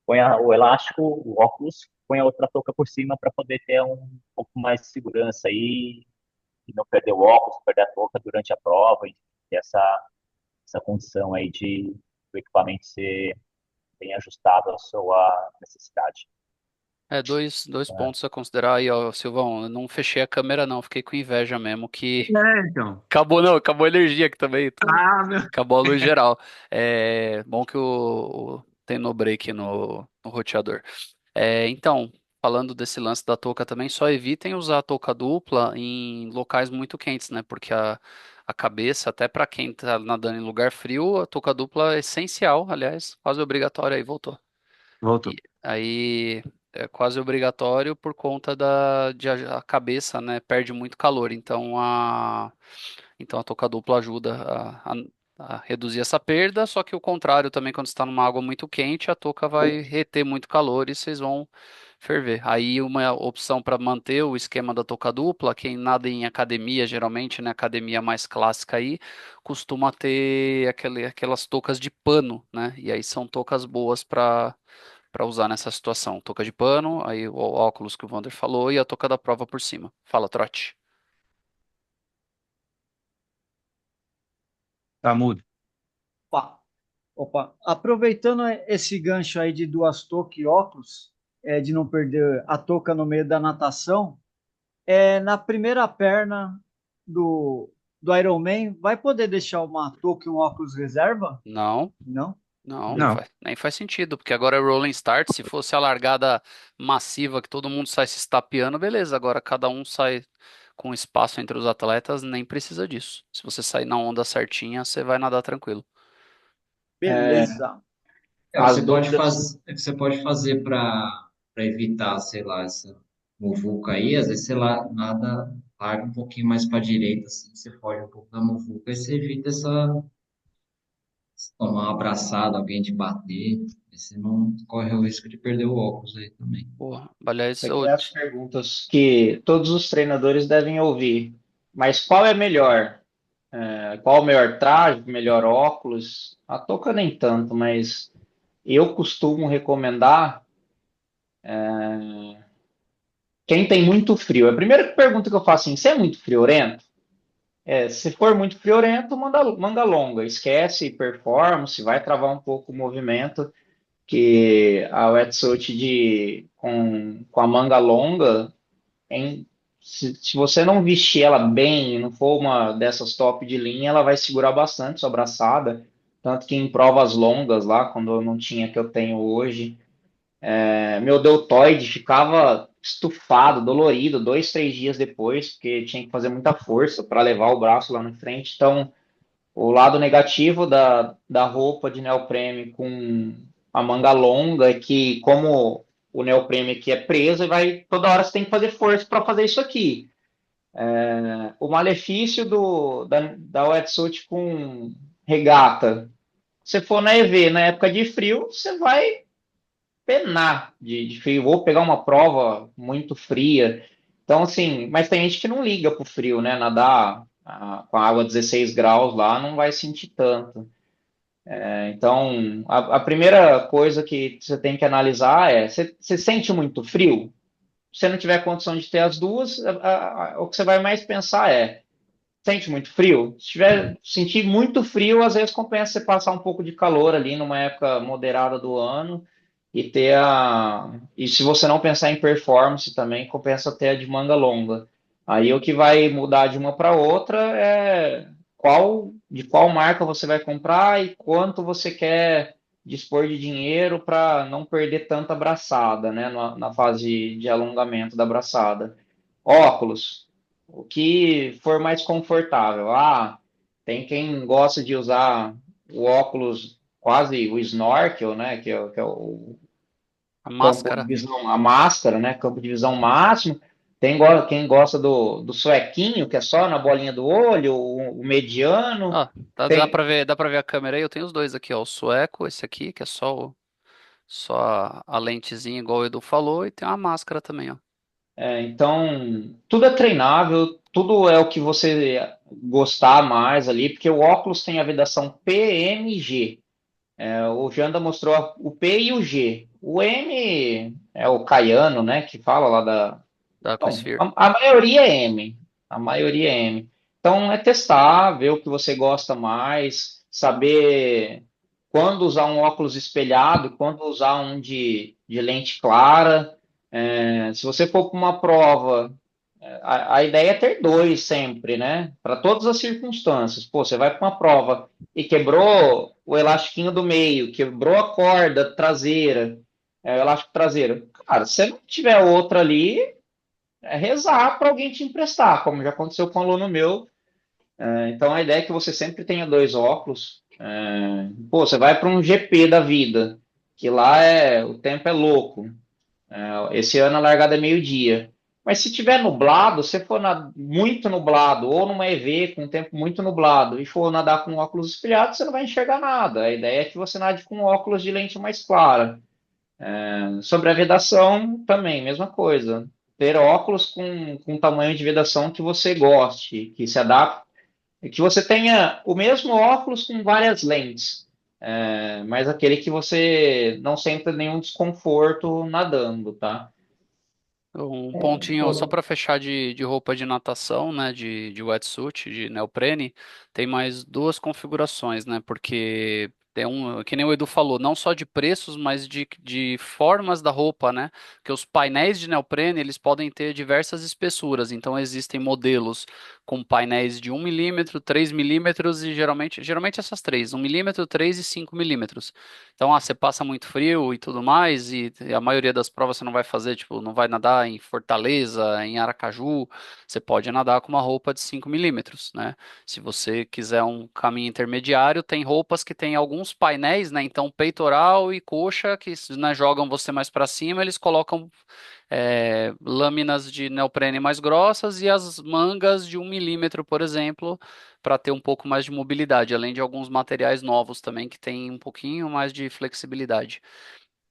põe o elástico, o óculos, põe a outra touca por cima para poder ter um pouco mais de segurança aí e não perder o óculos, perder a touca durante a prova e ter essa condição aí de o equipamento ser bem ajustado à sua necessidade. Dois pontos a considerar aí, ó, Silvão. Eu não fechei a câmera, não. Fiquei com inveja mesmo, que Então. acabou, não, acabou a energia aqui também. Meu. Acabou a luz geral. É bom que tem no break no roteador. Então, falando desse lance da touca também, só evitem usar a touca dupla em locais muito quentes, né? Porque a cabeça, até para quem tá nadando em lugar frio, a touca dupla é essencial, aliás, quase obrigatório aí, voltou. Voltou. E aí é quase obrigatório por conta a cabeça, né, perde muito calor. Então a touca dupla ajuda a reduzir essa perda, só que o contrário também, quando você está numa água muito quente, a touca vai reter muito calor e vocês vão ferver. Aí uma opção para manter o esquema da touca dupla, quem nada em academia, geralmente, né, academia mais clássica aí, costuma ter aquelas toucas de pano, né? E aí são toucas boas para usar nessa situação. Touca de pano, aí o óculos que o Wander falou e a touca da prova por cima. Fala, Trote. Tá mudo. Opa, opa. Aproveitando esse gancho aí de duas toucas e óculos, de não perder a touca no meio da natação, na primeira perna do Ironman, vai poder deixar uma touca e um óculos reserva? Não. Não? Não, Não. nem faz sentido, porque agora é rolling start. Se fosse a largada massiva que todo mundo sai se estapeando, beleza. Agora cada um sai com espaço entre os atletas, nem precisa disso. Se você sair na onda certinha, você vai nadar tranquilo. Beleza. As dúvidas. Você pode fazer para evitar, sei lá, essa muvuca aí, às vezes, sei lá, nada, larga um pouquinho mais para a direita, assim, você foge um pouco da muvuca e você evita tomar uma abraçada, alguém te bater, e você não corre o risco de perder o óculos aí também. Porra, aliás, Isso aqui é as perguntas que todos os treinadores devem ouvir. Mas qual é melhor? Qual o melhor traje, melhor óculos? A touca nem tanto, mas eu costumo recomendar quem tem muito frio. A primeira pergunta que eu faço assim, você é muito friorento? Se for muito friorento, manga longa. Esquece performance, vai travar um pouco o movimento, que a wetsuit com a manga longa, se você não vestir ela bem, não for uma dessas top de linha, ela vai segurar bastante sua braçada. Tanto que em provas longas lá, quando eu não tinha que eu tenho hoje, meu deltoide ficava estufado, dolorido, 2, 3 dias depois, porque tinha que fazer muita força para levar o braço lá na frente. Então, o lado negativo da roupa de neoprene com a manga longa é que, como o neoprene aqui é preso, toda hora você tem que fazer força para fazer isso aqui. O malefício da wetsuit com regata, se for na EV, na época de frio, você vai penar de frio, ou pegar uma prova muito fria. Então, assim, mas tem gente que não liga pro frio, né? Nadar com a água 16 graus lá não vai sentir tanto. Então, a primeira coisa que você tem que analisar você sente muito frio? Se você não tiver condição de ter as duas, o que você vai mais pensar sente muito frio? Se sentir muito frio, às vezes compensa você passar um pouco de calor ali numa época moderada do ano e se você não pensar em performance também, compensa ter a de manga longa. Aí o que vai mudar de uma para outra é de qual marca você vai comprar e quanto você quer dispor de dinheiro para não perder tanta braçada, né, na fase de alongamento da braçada. Óculos, o que for mais confortável. Tem quem gosta de usar o óculos quase o snorkel, né, que é o a campo de máscara. visão, a máscara, né, campo de visão máximo. Quem gosta do suequinho, que é só na bolinha do olho, o mediano. Ah, dá pra ver a câmera aí. Eu tenho os dois aqui, ó. O sueco, esse aqui, que é só a lentezinha, igual o Edu falou, e tem uma máscara também, ó. Então, tudo é treinável, tudo é o que você gostar mais ali, porque o óculos tem a vedação PMG. O Janda mostrou o P e o G. O M é o Caiano, né, que fala lá da. Da Bom, Aquasphere. a maioria é M. A maioria é M. Então, é testar, ver o que você gosta mais, saber quando usar um óculos espelhado, quando usar um de lente clara. Se você for para uma prova, a ideia é ter dois sempre, né? Para todas as circunstâncias. Pô, você vai para uma prova e quebrou o elastiquinho do meio, quebrou a corda traseira, o elástico traseiro. Cara, se você não tiver outra ali, é rezar para alguém te emprestar, como já aconteceu com um aluno meu. Então a ideia é que você sempre tenha dois óculos. Pô, você vai para um GP da vida, que lá o tempo é louco. Esse ano a largada é meio-dia. Mas se tiver nublado, se for muito nublado, ou numa EV com tempo muito nublado, e for nadar com óculos espelhados, você não vai enxergar nada. A ideia é que você nade com óculos de lente mais clara. Sobre a vedação, também, mesma coisa. Ter óculos com tamanho de vedação que você goste, que se adapte, que você tenha o mesmo óculos com várias lentes, mas aquele que você não senta nenhum desconforto nadando, tá? Um pontinho só para fechar de roupa de natação, né, de wetsuit, de neoprene, tem mais duas configurações, né, porque tem que nem o Edu falou, não só de preços, mas de formas da roupa, né, que os painéis de neoprene, eles podem ter diversas espessuras, então existem modelos com painéis de 1 milímetro, 3 milímetros e geralmente essas três, 1 milímetro, 3 e 5 milímetros. Então, você passa muito frio e tudo mais, e a maioria das provas você não vai fazer, tipo, não vai nadar em Fortaleza, em Aracaju, você pode nadar com uma roupa de 5 milímetros, né? Se você quiser um caminho intermediário, tem roupas que tem alguns painéis, né? Então, peitoral e coxa, que né, jogam você mais para cima, eles colocam lâminas de neoprene mais grossas e as mangas de 1 milímetro, por exemplo, para ter um pouco mais de mobilidade, além de alguns materiais novos também que tem um pouquinho mais de flexibilidade.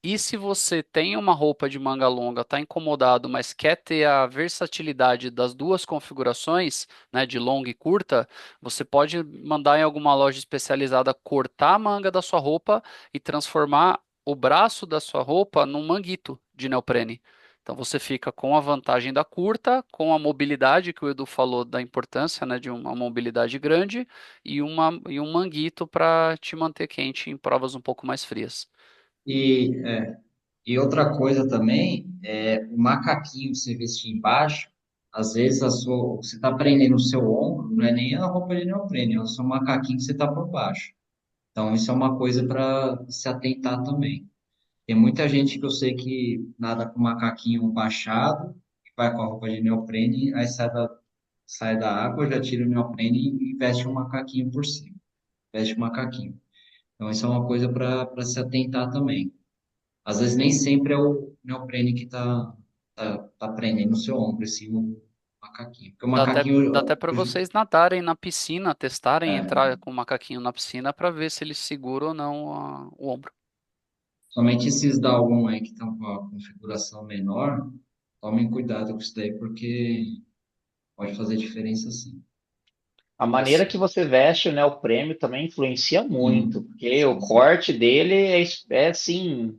E se você tem uma roupa de manga longa, está incomodado, mas quer ter a versatilidade das duas configurações, né, de longa e curta, você pode mandar em alguma loja especializada cortar a manga da sua roupa e transformar o braço da sua roupa num manguito de neoprene. Então você fica com a vantagem da curta, com a mobilidade que o Edu falou da importância, né, de uma mobilidade grande e um manguito para te manter quente em provas um pouco mais frias. E, e outra coisa também, o macaquinho que você vestir embaixo, às vezes você está prendendo o seu ombro, não é nem a roupa de neoprene, é o seu macaquinho que você está por baixo. Então, isso é uma coisa para se atentar também. Tem muita gente que eu sei que nada com o macaquinho baixado, que vai com a roupa de neoprene, aí sai da água, já tira o neoprene e veste um macaquinho por cima. Veste um macaquinho. Então, isso é uma coisa para se atentar também. Às vezes nem sempre é o neoprene que tá prendendo o seu ombro, e sim o macaquinho. Porque o Dá até macaquinho, para vocês nadarem na piscina, testarem é, entrar com o macaquinho na piscina para ver se ele segura ou não o ombro. somente esses da algum aí que estão com a configuração menor, tomem cuidado com isso daí, porque pode fazer diferença sim. A maneira Esse- que você veste, né, o prêmio também influencia muito, Sim, porque o sim, sim. corte dele é assim,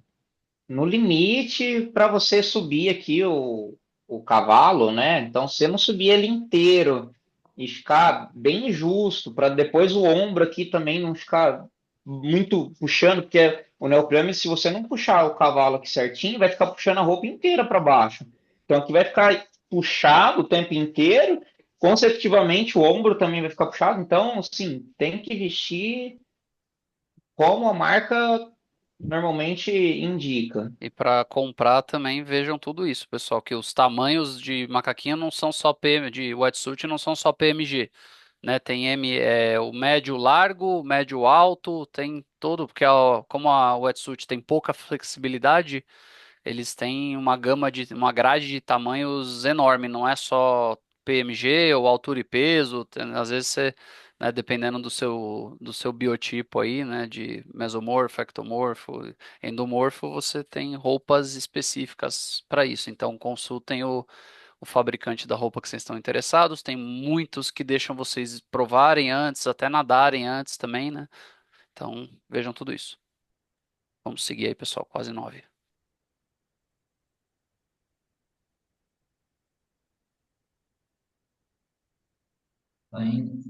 no limite para você subir aqui o cavalo, né? Então, se você não subir ele inteiro e ficar bem justo, para depois o ombro aqui também não ficar muito puxando, porque o neoprene, se você não puxar o cavalo aqui certinho, vai ficar puxando a roupa inteira para baixo. Então, aqui vai ficar puxado o tempo inteiro, consecutivamente o ombro também vai ficar puxado. Então, assim, tem que vestir como a marca normalmente indica. E para comprar também vejam tudo isso, pessoal, que os tamanhos de macaquinho não são só PM, de wetsuit não são só PMG, né? Tem o médio largo, o médio alto, tem todo, porque como a wetsuit tem pouca flexibilidade, eles têm uma gama uma grade de tamanhos enorme, não é só PMG ou altura e peso, às vezes você, né, dependendo do seu biotipo aí, né, de mesomorfo, ectomorfo, endomorfo, você tem roupas específicas para isso. Então consultem o fabricante da roupa que vocês estão interessados. Tem muitos que deixam vocês provarem antes, até nadarem antes também, né? Então vejam tudo isso. Vamos seguir aí, pessoal, quase 9. Tá indo.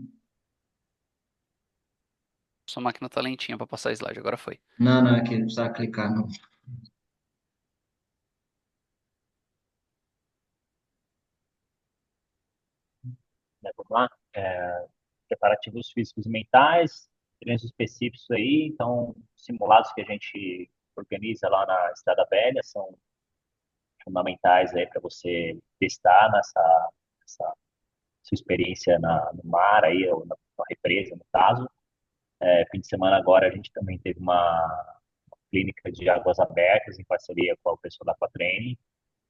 Sua máquina tá lentinha para passar slide, agora foi. Não, não, é que ele precisava clicar, não. Né, vamos lá. Preparativos físicos e mentais, treinos específicos aí, então, simulados que a gente organiza lá na Estrada Velha são fundamentais aí para você testar nessa sua experiência no mar aí, ou na represa, no caso. Fim de semana agora a gente também teve uma clínica de águas abertas em parceria com o pessoal da Aquatraining.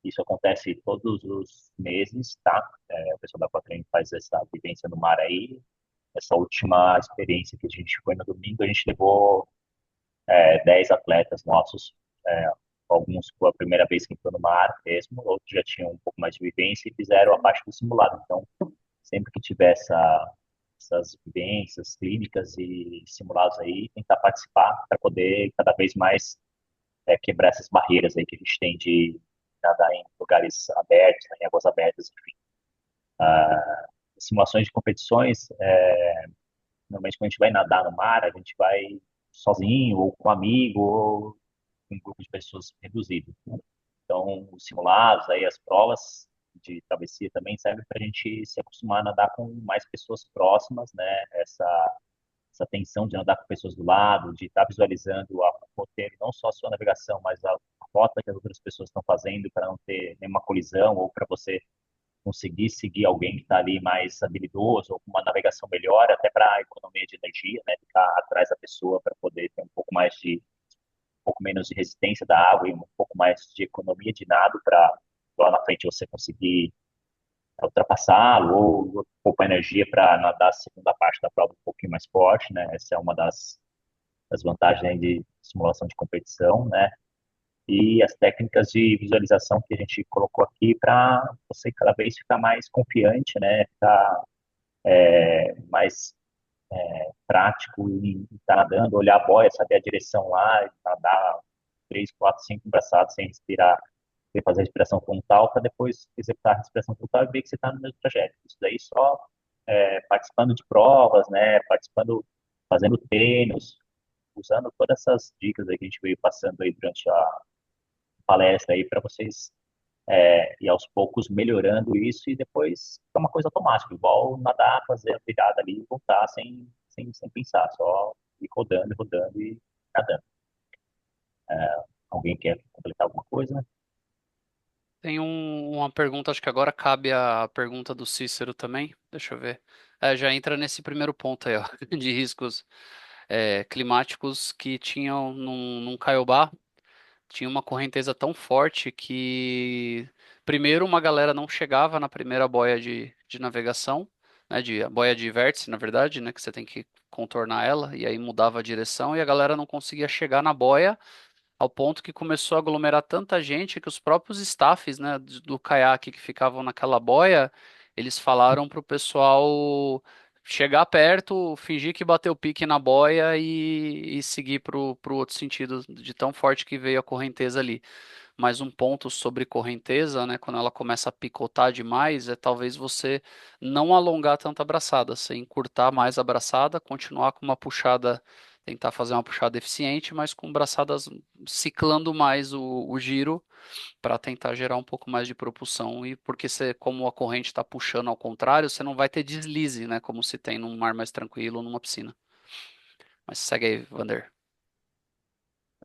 Isso acontece todos os meses, tá? O pessoal da Aquatraining faz essa vivência no mar aí. Essa última experiência que a gente foi no domingo, a gente levou 10 atletas nossos, é, alguns foi a primeira vez que entrou no mar mesmo, outros já tinham um pouco mais de vivência e fizeram a parte do simulado. Então, sempre que tiver essas vivências clínicas e simulados aí, tentar participar para poder cada vez mais quebrar essas barreiras aí que a gente tem de nadar em lugares abertos, né, em águas abertas, enfim. Simulações de competições, normalmente quando a gente vai nadar no mar, a gente vai sozinho ou com um amigo ou com um grupo de pessoas reduzido. Então, os simulados, aí as provas de travessia também servem para a gente se acostumar a nadar com mais pessoas próximas, né? Essa tensão de nadar com pessoas do lado, de estar visualizando o roteiro, não só a sua navegação, mas a rota que as outras pessoas estão fazendo para não ter nenhuma colisão ou para você conseguir seguir alguém que está ali mais habilidoso ou com uma navegação melhor, até para a economia de energia, né? Ficar atrás da pessoa para poder ter um pouco menos de resistência da água e um pouco mais de economia de nado para lá na frente você conseguir ultrapassá-lo ou poupar energia para nadar a segunda parte da prova um pouquinho mais forte, né? Essa é uma das vantagens aí de simulação de competição, né? E as técnicas de visualização que a gente colocou aqui para você cada vez ficar mais confiante, né? Ficar mais prático em estar nadando, olhar a boia, saber a direção lá, nadar 3, 4, 5 braçadas sem respirar, sem fazer a respiração frontal, para depois executar a respiração frontal e ver que você está no mesmo trajeto. Isso daí só participando de provas, né? Participando, fazendo treinos, usando todas essas dicas aí que a gente veio passando aí durante a palestra aí para vocês e aos poucos melhorando isso e depois é uma coisa automática, igual nadar, fazer a virada ali e voltar sem pensar, só ir rodando e nadando. Alguém quer completar alguma coisa? Tem uma pergunta, acho que agora cabe a pergunta do Cícero também. Deixa eu ver. Já entra nesse primeiro ponto aí, ó, de riscos climáticos que tinham num Caiobá. Tinha uma correnteza tão forte que, primeiro, uma galera não chegava na primeira boia de navegação, né, a boia de vértice, na verdade, né, que você tem que contornar ela, e aí mudava a direção, e a galera não conseguia chegar na boia, ao ponto que começou a aglomerar tanta gente que os próprios staffs, né, do caiaque que ficavam naquela boia, eles falaram pro pessoal chegar perto, fingir que bateu pique na boia e seguir pro outro sentido, de tão forte que veio a correnteza ali. Mas um ponto sobre correnteza, né, quando ela começa a picotar demais, é talvez você não alongar tanto a braçada, você encurtar mais a braçada, continuar com uma puxada, tentar fazer uma puxada eficiente, mas com braçadas ciclando mais o giro para tentar gerar um pouco mais de propulsão e porque você, como a corrente está puxando ao contrário, você não vai ter deslize, né, como se tem num mar mais tranquilo ou numa piscina. Mas segue aí, Vander.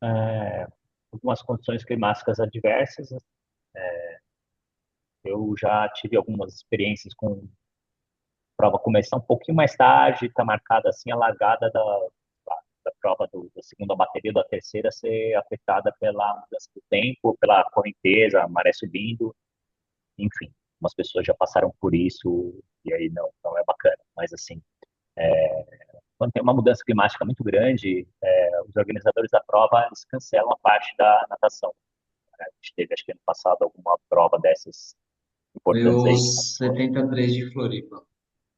É, algumas condições climáticas adversas. Eu já tive algumas experiências com prova começar um pouquinho mais tarde, está marcada assim a largada da prova da segunda bateria, da terceira, ser afetada pela mudança do tempo, pela correnteza, a maré subindo, enfim. Umas pessoas já passaram por isso e aí não é bacana. Mas, assim, quando tem uma mudança climática muito grande, os organizadores da prova eles cancelam a parte da natação. A gente teve, acho que ano passado, alguma prova dessas Foi importantes o aí que 73 de Floripa,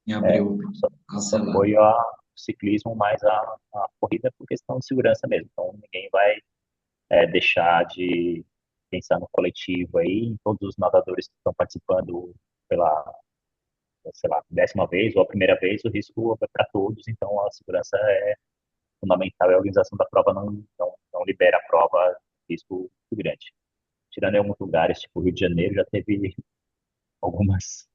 em abril, só cancelado. foi o ciclismo mais a corrida por questão de segurança mesmo. Então, ninguém vai deixar de pensar no coletivo aí, em todos os nadadores que estão participando pela, sei lá, 10ª vez ou a primeira vez, o risco é para todos, então a segurança é fundamental e a organização da prova não libera a prova, risco muito grande. Tirando em alguns lugares, tipo Rio de Janeiro, já teve algumas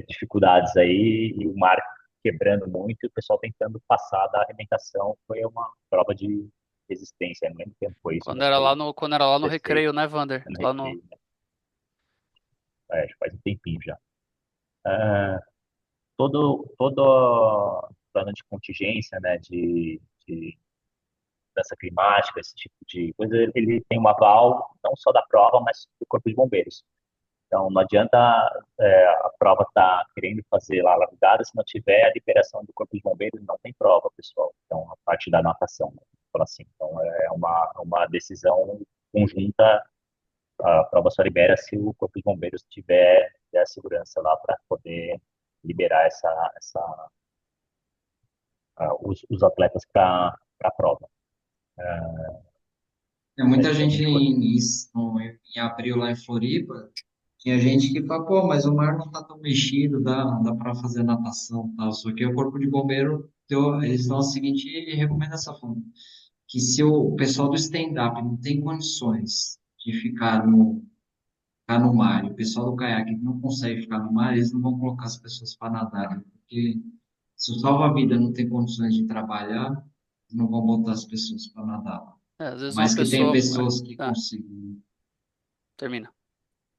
dificuldades aí e o mar quebrando muito e o pessoal tentando passar da arrebentação. Foi uma prova de resistência, não lembro quem foi isso, Quando mas era foi lá no, quando era lá no 16, Recreio, né, Vander? no Lá no. Recreio, né? Já faz um tempinho já. Ah, todo plano de contingência, né, de mudança climática, esse tipo de coisa, ele tem um aval não só da prova, mas do Corpo de Bombeiros. Então, não adianta a prova estar querendo fazer lá a largada se não tiver a liberação do Corpo de Bombeiros, não tem prova, pessoal. Então, a parte da natação, né? Fala assim, então, é uma decisão conjunta, a prova só libera se o Corpo de Bombeiros tiver a segurança lá para poder liberar os atletas para a prova. Muita A gente gente foi. em abril lá em Floripa, tinha gente que fala, pô, mas o mar não tá tão mexido, dá para fazer natação, e tal. Só que o corpo de bombeiro eles dão a seguinte recomendação, falando que se o pessoal do stand-up não tem condições de ficar no mar, e o pessoal do caiaque não consegue ficar no mar, eles não vão colocar as pessoas para nadar, né? Porque se o salva-vida não tem condições de trabalhar, eles não vão botar as pessoas para nadar. Às vezes uma Mas que tem pessoa. pessoas que É, conseguem. termina.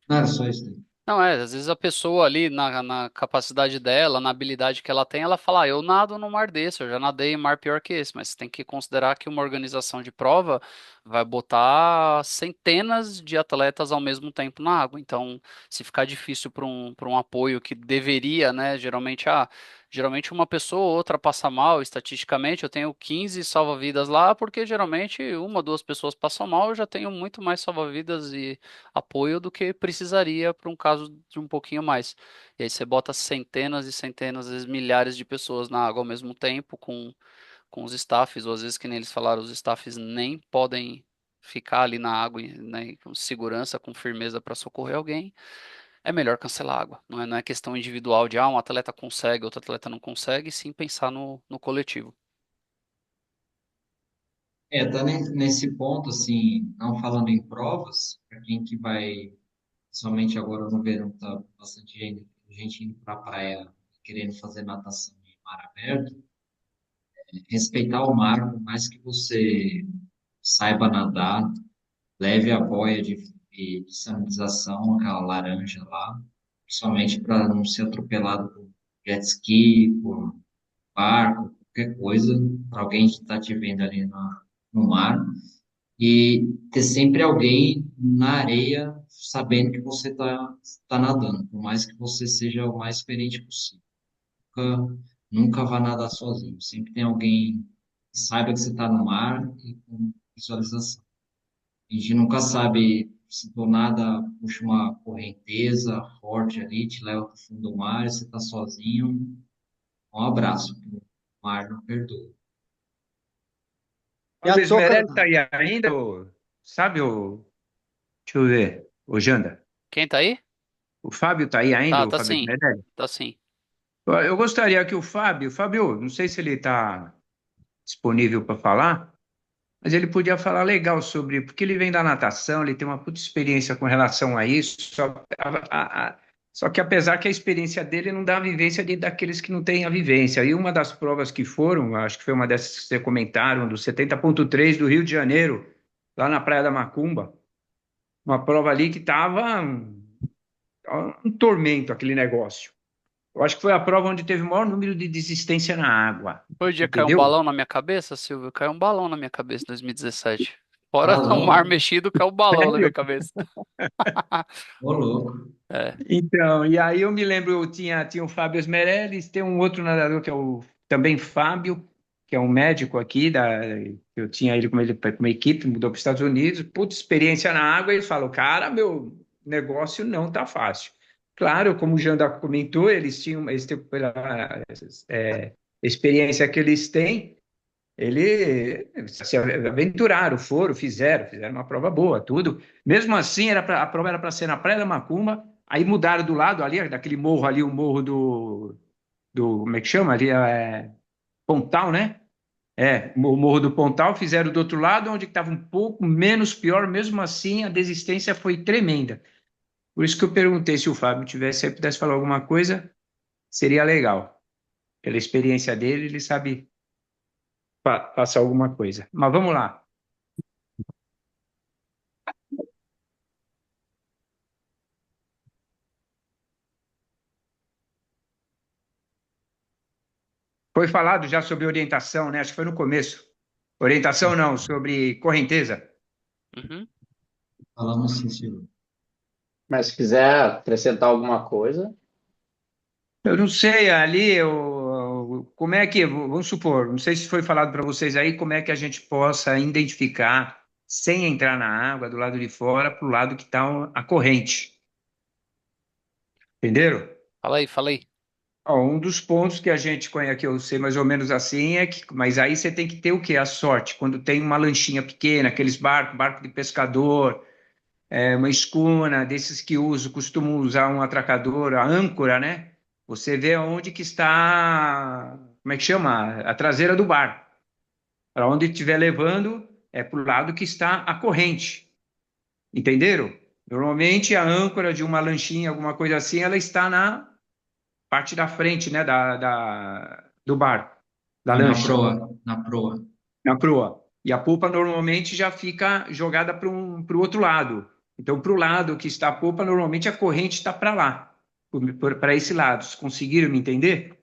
Não era só isso. Não, às vezes a pessoa ali, na capacidade dela, na habilidade que ela tem, ela fala, eu nado num mar desse, eu já nadei em mar pior que esse, mas você tem que considerar que uma organização de prova vai botar centenas de atletas ao mesmo tempo na água, então se ficar difícil para um apoio que deveria, né, geralmente uma pessoa ou outra passa mal, estatisticamente eu tenho 15 salva-vidas lá, porque geralmente uma ou duas pessoas passam mal, eu já tenho muito mais salva-vidas e apoio do que precisaria para um caso de um pouquinho mais. E aí você bota centenas e centenas, às vezes milhares de pessoas na água ao mesmo tempo, com os staffs, ou às vezes que nem eles falaram, os staffs nem podem ficar ali na água, né, com segurança, com firmeza para socorrer alguém. É melhor cancelar a água. Não é questão individual de um atleta consegue, outro atleta não consegue, sim pensar no coletivo. Tá nesse ponto, assim, não falando em provas, para quem que vai, somente agora no verão, tá bastante gente indo para a praia querendo fazer natação em mar aberto, respeitar o mar, por mais que você saiba nadar, leve a boia de sinalização, aquela laranja lá, somente para não ser atropelado por jet ski, por barco, qualquer coisa, para alguém que está te vendo ali no mar. E ter sempre alguém na areia sabendo que você tá nadando, por mais que você seja o mais experiente possível. Nunca vá nadar sozinho. Sempre tem alguém que saiba que você está no mar e com visualização. A gente nunca sabe se do nada puxa uma correnteza forte ali, te leva para o fundo do mar e você está sozinho. Um abraço, que o mar não perdoa. E O a Luiz touca, Meirelles está aí ainda? Sabe, deixa eu ver, o Janda. Quem tá aí? O Fábio está aí ainda, Tá, o tá Fábio sim. Meirelles? Tá sim. Eu gostaria que Fábio, não sei se ele está disponível para falar, mas ele podia falar legal sobre, porque ele vem da natação, ele tem uma puta experiência com relação a isso, só que apesar que a experiência dele não dá a vivência daqueles que não têm a vivência. E uma das provas que foram, acho que foi uma dessas que você comentaram, do 70.3 do Rio de Janeiro, lá na Praia da Macumba, uma prova ali que estava um tormento aquele negócio. Eu acho que foi a prova onde teve o maior número de desistência na água, Foi o dia que caiu um entendeu? balão na minha cabeça, Silvio? Caiu um balão na minha cabeça em 2017. Fora o mar Balão? mexido, caiu um balão na minha Sério? cabeça. Ô, louco. É. Então, e aí eu me lembro, tinha o Fábio Asmerelles, tem um outro nadador que é o também Fábio, que é um médico aqui, eu tinha ele com uma equipe, mudou para os Estados Unidos, puta experiência na água, ele falou, cara, meu negócio não tá fácil. Claro, como o Janda comentou, eles têm pela experiência que eles têm, eles se aventuraram, fizeram uma prova boa, tudo. Mesmo assim, a prova era para ser na Praia da Macumba, aí mudaram do lado ali, daquele morro ali, o morro como é que chama ali? Pontal, né? O Morro do Pontal, fizeram do outro lado, onde estava um pouco menos pior, mesmo assim a desistência foi tremenda. Por isso que eu perguntei se o Fábio tivesse aí, pudesse falar alguma coisa, seria legal. Pela experiência dele, ele sabe passar alguma coisa. Mas vamos lá. Foi falado já sobre orientação, né? Acho que foi no começo. Orientação não, sobre correnteza. Uhum. Falamos sim, Silvio. Mas se quiser acrescentar alguma coisa, Eu não sei ali como é que, vamos supor, não sei se foi falado para vocês aí, como é que a gente possa identificar, sem entrar na água, do lado de fora, para o lado que está a corrente. Entenderam? Fala aí, fala aí. Ó, um dos pontos que a gente conhece, que eu sei mais ou menos assim, mas aí você tem que ter o quê? A sorte. Quando tem uma lanchinha pequena, aqueles barco de pescador, uma escuna, desses que costumam usar um atracador, a âncora, né? Você vê onde que está, como é que chama? A traseira do barco. Para onde estiver levando, é para o lado que está a corrente. Entenderam? Normalmente a âncora de uma lanchinha, alguma coisa assim, ela está na parte da frente, né, do barco, da Na lancha, proa, na proa. na proa. E a polpa normalmente já fica jogada para o outro lado. Então, para o lado que está a polpa, normalmente a corrente está para lá, para esse lado. Vocês conseguiram me entender?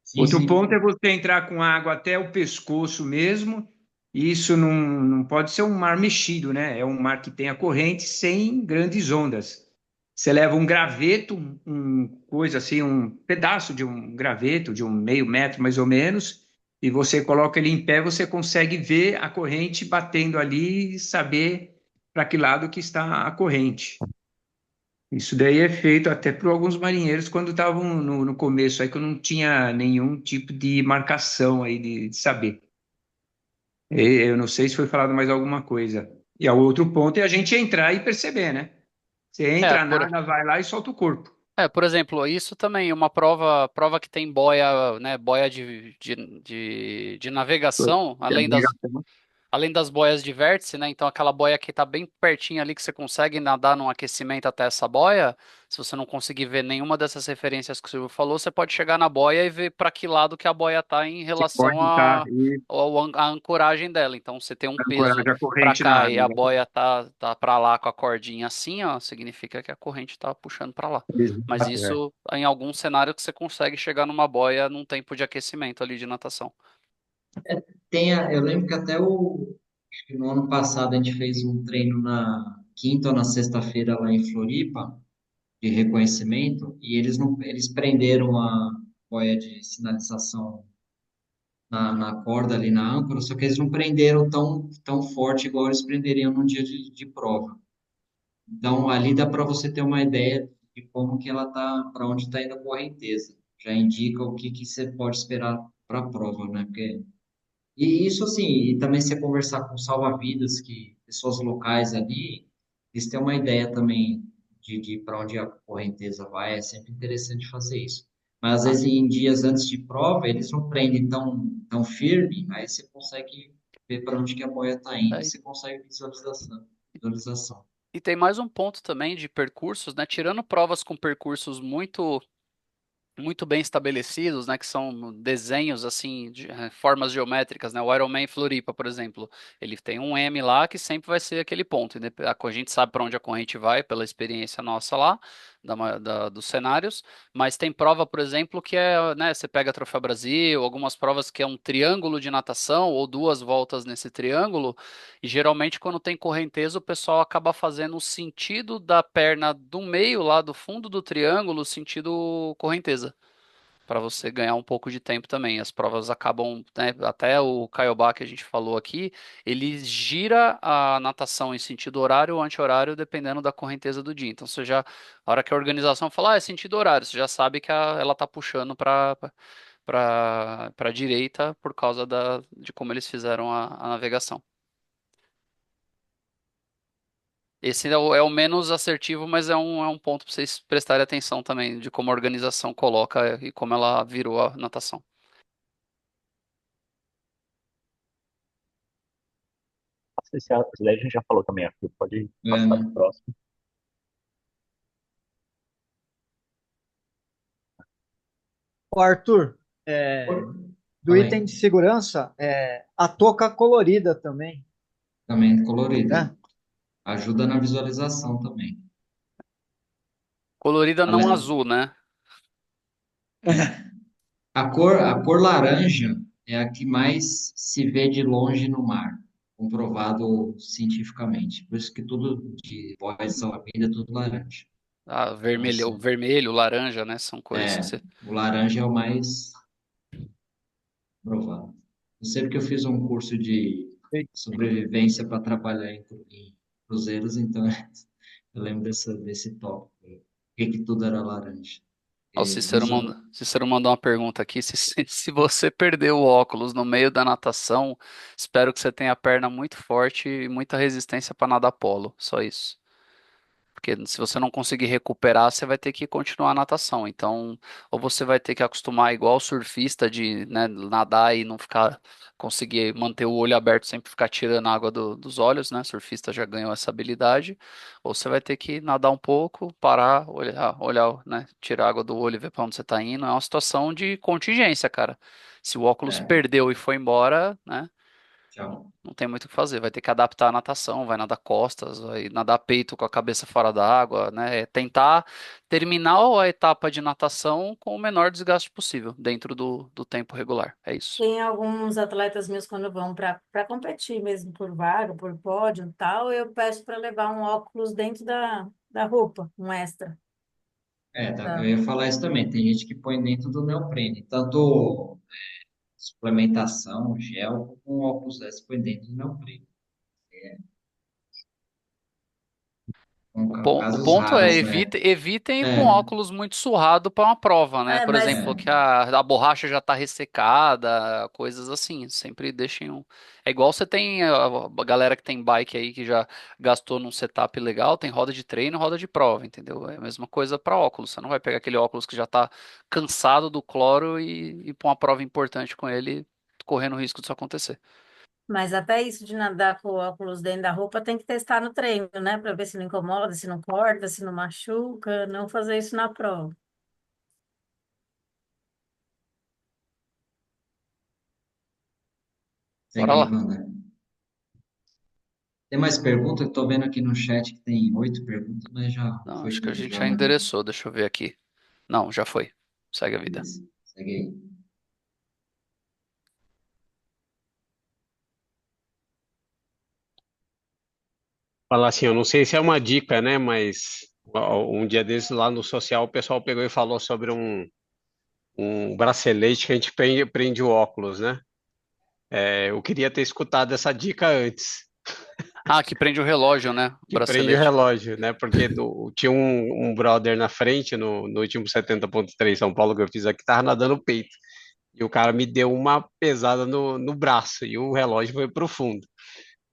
Sim, Outro sim. ponto é você entrar com água até o pescoço mesmo. Isso não pode ser um mar mexido, né? É um mar que tem a corrente sem grandes ondas. Você leva um graveto, coisa assim, um pedaço de um graveto, de um meio metro mais ou menos, e você coloca ele em pé, você consegue ver a corrente batendo ali e saber para que lado que está a corrente. Isso daí é feito até por alguns marinheiros quando estavam no começo, aí que eu não tinha nenhum tipo de marcação aí de saber. Eu não sei se foi falado mais alguma coisa. E o outro ponto é a gente entrar e perceber, né? Você É, entra, por, nada, vai lá e solta o corpo. por exemplo, isso também, uma prova que tem boia, né, boia de navegação, além das boias de vértice, né? Então aquela boia que está bem pertinho ali que você consegue nadar num aquecimento até essa boia. Se você não conseguir ver nenhuma dessas referências que o Silvio falou, você pode chegar na boia e ver para que lado que a boia está em Você relação pode estar e à ancoragem dela. Então você tem um peso ancorar a para corrente na cá e água. a boia tá para lá com a cordinha assim, ó, significa que a corrente está puxando para lá. Mas Exato, é. isso em algum cenário que você consegue chegar numa boia num tempo de aquecimento ali de natação. Eu lembro que acho que no ano passado a gente fez um treino na quinta ou na sexta-feira lá em Floripa, de reconhecimento, e eles não, eles prenderam a boia de sinalização na corda ali na âncora, só que eles não prenderam tão forte igual eles prenderiam num dia de prova. Então, ali dá para você ter uma ideia de como que ela tá, para onde está indo a correnteza. Já indica o que você pode esperar para a prova, né? E isso, assim, e também você conversar com salva-vidas, que pessoas locais ali, eles têm uma ideia também de para onde a correnteza vai, é sempre interessante fazer isso. Mas às vezes em dias antes de prova, eles não prendem tão firme, aí você consegue ver para onde que a boia está indo, e É, você consegue visualização. e tem mais um ponto também de percursos, né? Tirando provas com percursos muito bem estabelecidos, né, que são desenhos assim, formas geométricas, né? O Ironman Floripa, por exemplo, ele tem um M lá que sempre vai ser aquele ponto. A gente sabe para onde a corrente vai pela experiência nossa lá, dos cenários, mas tem prova, por exemplo, que é, né, você pega Troféu Brasil, algumas provas que é um triângulo de natação ou duas voltas nesse triângulo, e geralmente quando tem correnteza o pessoal acaba fazendo o sentido da perna do meio, lá do fundo do triângulo, sentido correnteza para você ganhar um pouco de tempo também. As provas acabam, né, até o Caiobá que a gente falou aqui, ele gira a natação em sentido horário ou anti-horário, dependendo da correnteza do dia. Então, você já, a hora que a organização fala, é sentido horário, você já sabe que ela tá puxando para direita por causa de como eles fizeram a navegação. Esse é o menos assertivo, mas é um ponto para vocês prestarem atenção também de como a organização coloca e como ela virou a natação. Esse daí a gente já falou também, Arthur. Pode É, passar para né? o próximo. O Arthur, é, do Fala item aí. de segurança, a touca colorida também, Também colorida. né? Ajuda na visualização também. Colorida não Ale- azul, né? A cor laranja é a que mais se vê de longe no mar, comprovado cientificamente. Por isso que tudo de voz salva-vida é tudo laranja. Então, O assim, vermelho, o laranja, né? São cores que você. o laranja é o mais provado. Eu sei porque eu fiz um curso de sobrevivência para trabalhar em cruzeiros, então eu lembro desse tópico. Por que tudo era laranja? Ó, o E Cícero mandou uma pergunta aqui. Se você perdeu o óculos no meio da natação, espero que você tenha a perna muito forte e muita resistência para nadar polo. Só isso. Porque se você não conseguir recuperar, você vai ter que continuar a natação. Então, ou você vai ter que acostumar igual o surfista de, né, nadar e não ficar, conseguir manter o olho aberto, sempre ficar tirando água dos olhos, né? Surfista já ganhou essa habilidade. Ou você vai ter que nadar um pouco, parar, olhar, né, tirar água do olho e ver para onde você está indo. É uma situação de contingência, cara. Se o óculos é, perdeu e foi embora, né? tchau. Não tem muito o que fazer, vai ter que adaptar a natação, vai nadar costas, vai nadar peito com a cabeça fora da água, né? É tentar terminar a etapa de natação com o menor desgaste possível, dentro do tempo regular. É isso. Tem alguns atletas meus quando vão para competir mesmo por vaga, por pódio e tal, eu peço para levar um óculos dentro da roupa, um extra. Tá, eu Tá? ia falar isso também. Tem gente que põe dentro do neoprene, tanto suplementação, gel, como óculos S põe dentro do neoprene. São O casos ponto é raros, né? evitem ir com É, óculos muito surrado para uma prova, né? É, Por mas exemplo, é, que a borracha já está ressecada, coisas assim. Sempre deixem um. É igual você tem a galera que tem bike aí que já gastou num setup legal, tem roda de treino, roda de prova, entendeu? É a mesma coisa para óculos. Você não vai pegar aquele óculos que já está cansado do cloro e ir para uma prova importante com ele, correndo o risco disso acontecer. Mas até isso de nadar com o óculos dentro da roupa tem que testar no treino, né? Para ver se não incomoda, se não corta, se não machuca, não fazer isso na prova. Bora segue aí, lá. manda. Tem mais perguntas? Estou vendo aqui no chat que tem 8 perguntas, mas já Não, foi acho que a tudo gente já, já né? endereçou, deixa eu ver aqui. Não, já foi. Segue a vida. Beleza, segue aí. Falar assim, eu não sei se é uma dica, né? Mas um dia desses lá no social o pessoal pegou e falou sobre um bracelete que a gente prende o óculos, né? Eu queria ter escutado essa dica antes, Ah, que prende o relógio, né? O que prende o bracelete. relógio, né? Porque tinha um brother na frente no último 70.3 São Paulo que eu fiz aqui, tava nadando peito. E o cara me deu uma pesada no braço e o relógio foi pro fundo.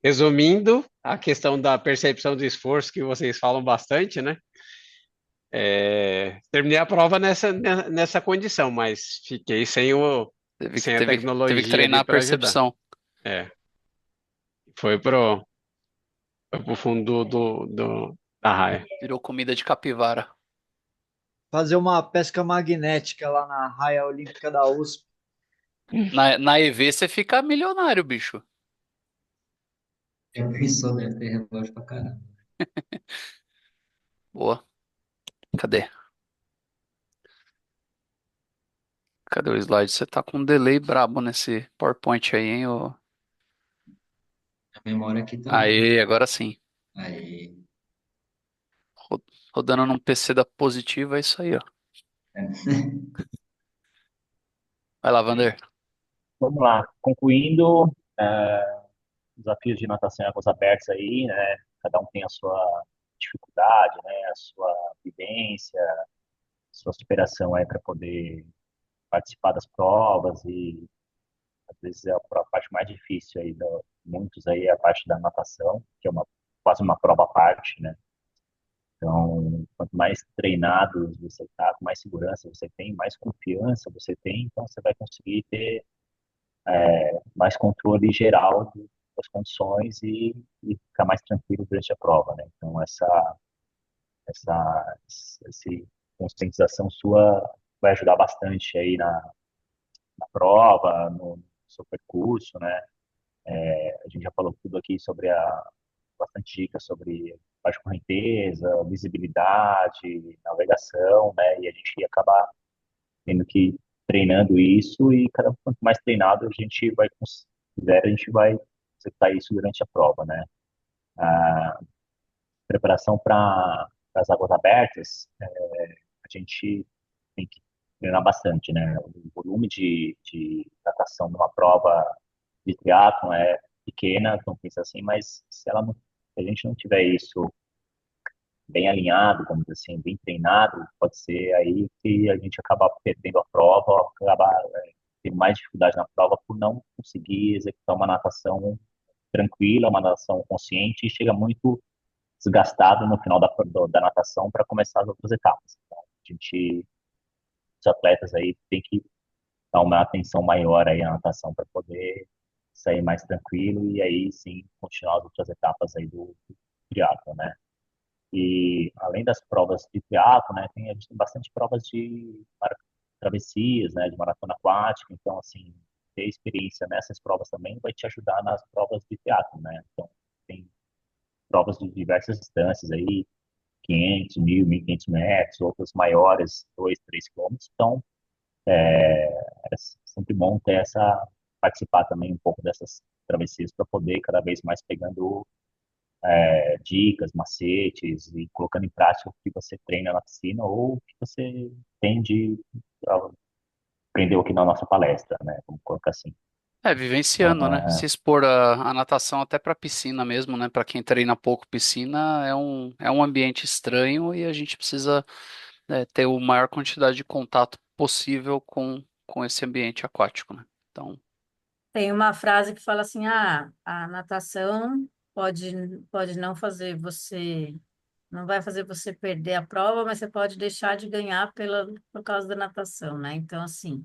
Resumindo, a questão da percepção do esforço que vocês falam bastante, né? Terminei a prova nessa condição, mas fiquei Teve que, sem a teve, teve que tecnologia treinar ali a para ajudar. percepção. É, foi pro fundo da raia. Virou comida de capivara. Fazer uma pesca magnética lá na raia olímpica da USP. Na EV você fica milionário, bicho. Já pensou, deve ter relógio pra caramba. Boa. Cadê? Cadê o slide? Você tá com um delay brabo nesse PowerPoint aí, hein? A memória aqui também. Aí, agora sim. Aí, Ro- Rodando num PC da Positiva, é isso aí, ó. Vai lá, Vander. Vamos lá, concluindo, desafios de natação em águas abertas aí, né? Cada um tem a sua dificuldade, né? A sua vivência, a sua superação aí para poder participar das provas e às vezes é a parte mais difícil aí, muitos aí é a parte da natação, que é quase uma prova à parte, né? Então, quanto mais treinados você está, com mais segurança você tem, mais confiança você tem, então você vai conseguir ter mais controle geral das condições e ficar mais tranquilo durante a prova, né? Então, essa, essa conscientização sua vai ajudar bastante aí na prova, no seu percurso, né? A gente já falou tudo aqui sobre bastante dicas sobre baixa correnteza, visibilidade, navegação, né? E a gente ia acabar tendo que ir treinando isso e quanto mais treinado a gente vai executar isso durante a prova, né? A preparação para as águas abertas, a gente tem que treinar bastante, né? O volume de natação numa prova de triatlon é pequena, então pensa assim, mas se a gente não tiver isso bem alinhado, vamos dizer assim, bem treinado, pode ser aí que a gente acaba perdendo a prova, acaba tendo mais dificuldade na prova por não conseguir executar uma natação tranquila, uma natação consciente e chega muito desgastado no final da natação para começar as outras etapas. Então, os atletas aí têm que dar uma atenção maior aí à natação para poder sair mais tranquilo e aí sim continuar as outras etapas aí do triatlo, né? E além das provas de triatlo, né, a gente tem bastante provas de travessias, né, de maratona aquática. Então, assim, ter experiência nessas provas também vai te ajudar nas provas de triatlo, né? Então, tem provas de diversas distâncias aí, 500, 1.000, 1.500 metros, outras maiores, 2, 3 quilômetros. Então, é sempre bom ter participar também um pouco dessas travessias para poder cada vez mais pegando dicas, macetes e colocando em prática o que você treina na piscina ou o que você tem de aprendeu aqui na nossa palestra, né? Vamos colocar assim. É, Então, vivenciando, né? Se expor a natação até para piscina mesmo, né? Para quem treina pouco piscina, é um ambiente estranho e a gente precisa ter a maior quantidade de contato possível com esse ambiente aquático, né? Então, Tem uma frase que fala assim: ah, a natação pode não fazer você, não vai fazer você perder a prova, mas você pode deixar de ganhar por causa da natação, né? Então, assim,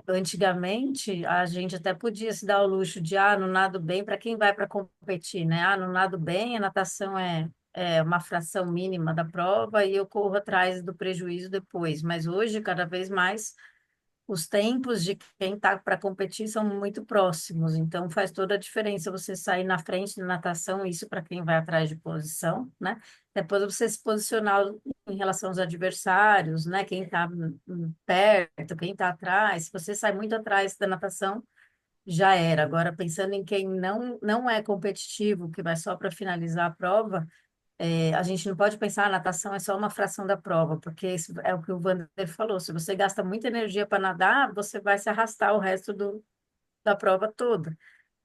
antigamente a gente até podia se dar o luxo de, ah, não nado bem, para quem vai para competir, né? Ah, não nado bem, a natação é uma fração mínima da prova e eu corro atrás do prejuízo depois. Mas hoje, cada vez mais os tempos de quem está para competir são muito próximos, então faz toda a diferença você sair na frente da natação, isso para quem vai atrás de posição, né? Depois você se posicionar em relação aos adversários, né? Quem está perto, quem está atrás. Se você sai muito atrás da natação, já era. Agora, pensando em quem não é competitivo, que vai só para finalizar a prova, a gente não pode pensar, a natação é só uma fração da prova, porque isso é o que o Wander falou. Se você gasta muita energia para nadar, você vai se arrastar o resto da prova toda.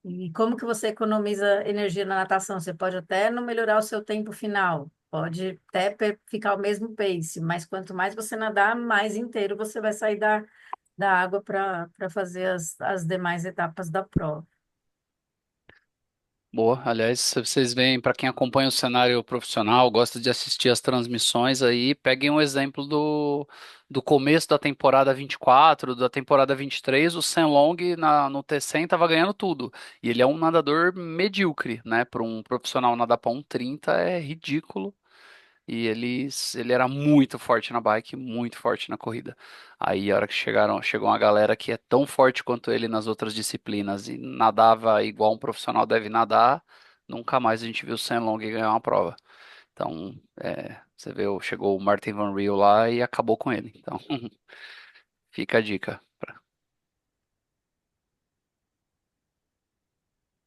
E como que você economiza energia na natação? Você pode até não melhorar o seu tempo final, pode até ficar o mesmo pace, mas quanto mais você nadar, mais inteiro você vai sair da água para fazer as demais etapas da prova. boa. Aliás, se vocês veem, para quem acompanha o cenário profissional, gosta de assistir as transmissões aí, peguem um exemplo do começo da temporada 24, da temporada 23, o Sen Long no T100 estava ganhando tudo. E ele é um nadador medíocre, né? Para um profissional nadar para 1,30 é ridículo. E ele era muito forte na bike, muito forte na corrida. Aí, a hora que chegou uma galera que é tão forte quanto ele nas outras disciplinas e nadava igual um profissional deve nadar, nunca mais a gente viu o Sen Long ganhar uma prova. Então, Você vê, chegou o Martin Van Riel lá e acabou com ele. Então, fica a dica.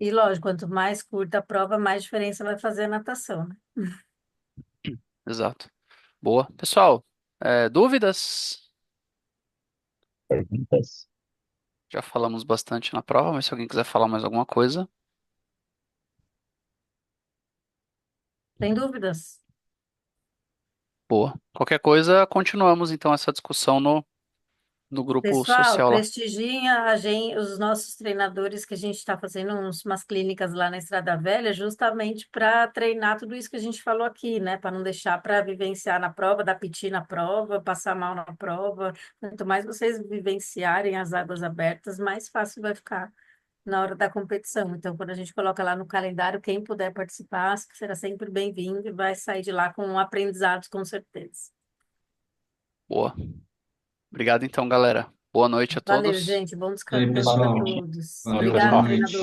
E lógico, quanto mais curta a prova, mais diferença vai fazer a natação, né? Exato. Boa. Pessoal, dúvidas? Perguntas? Já falamos bastante na prova, mas se alguém quiser falar mais alguma coisa, Tem dúvidas? boa. Qualquer coisa, continuamos então essa discussão no grupo Pessoal, social lá. prestigiem a gente, os nossos treinadores, que a gente está fazendo umas clínicas lá na Estrada Velha, justamente para treinar tudo isso que a gente falou aqui, né? Para não deixar para vivenciar na prova, dar piti na prova, passar mal na prova. Quanto mais vocês vivenciarem as águas abertas, mais fácil vai ficar na hora da competição. Então, quando a gente coloca lá no calendário, quem puder participar será sempre bem-vindo e vai sair de lá com aprendizados, com certeza. Boa. Obrigado então, galera. Boa noite a Valeu, todos. gente. Bom Aí, descanso para pessoal. todos. Valeu, Valeu, boa Obrigada, pessoal. noite. treinador.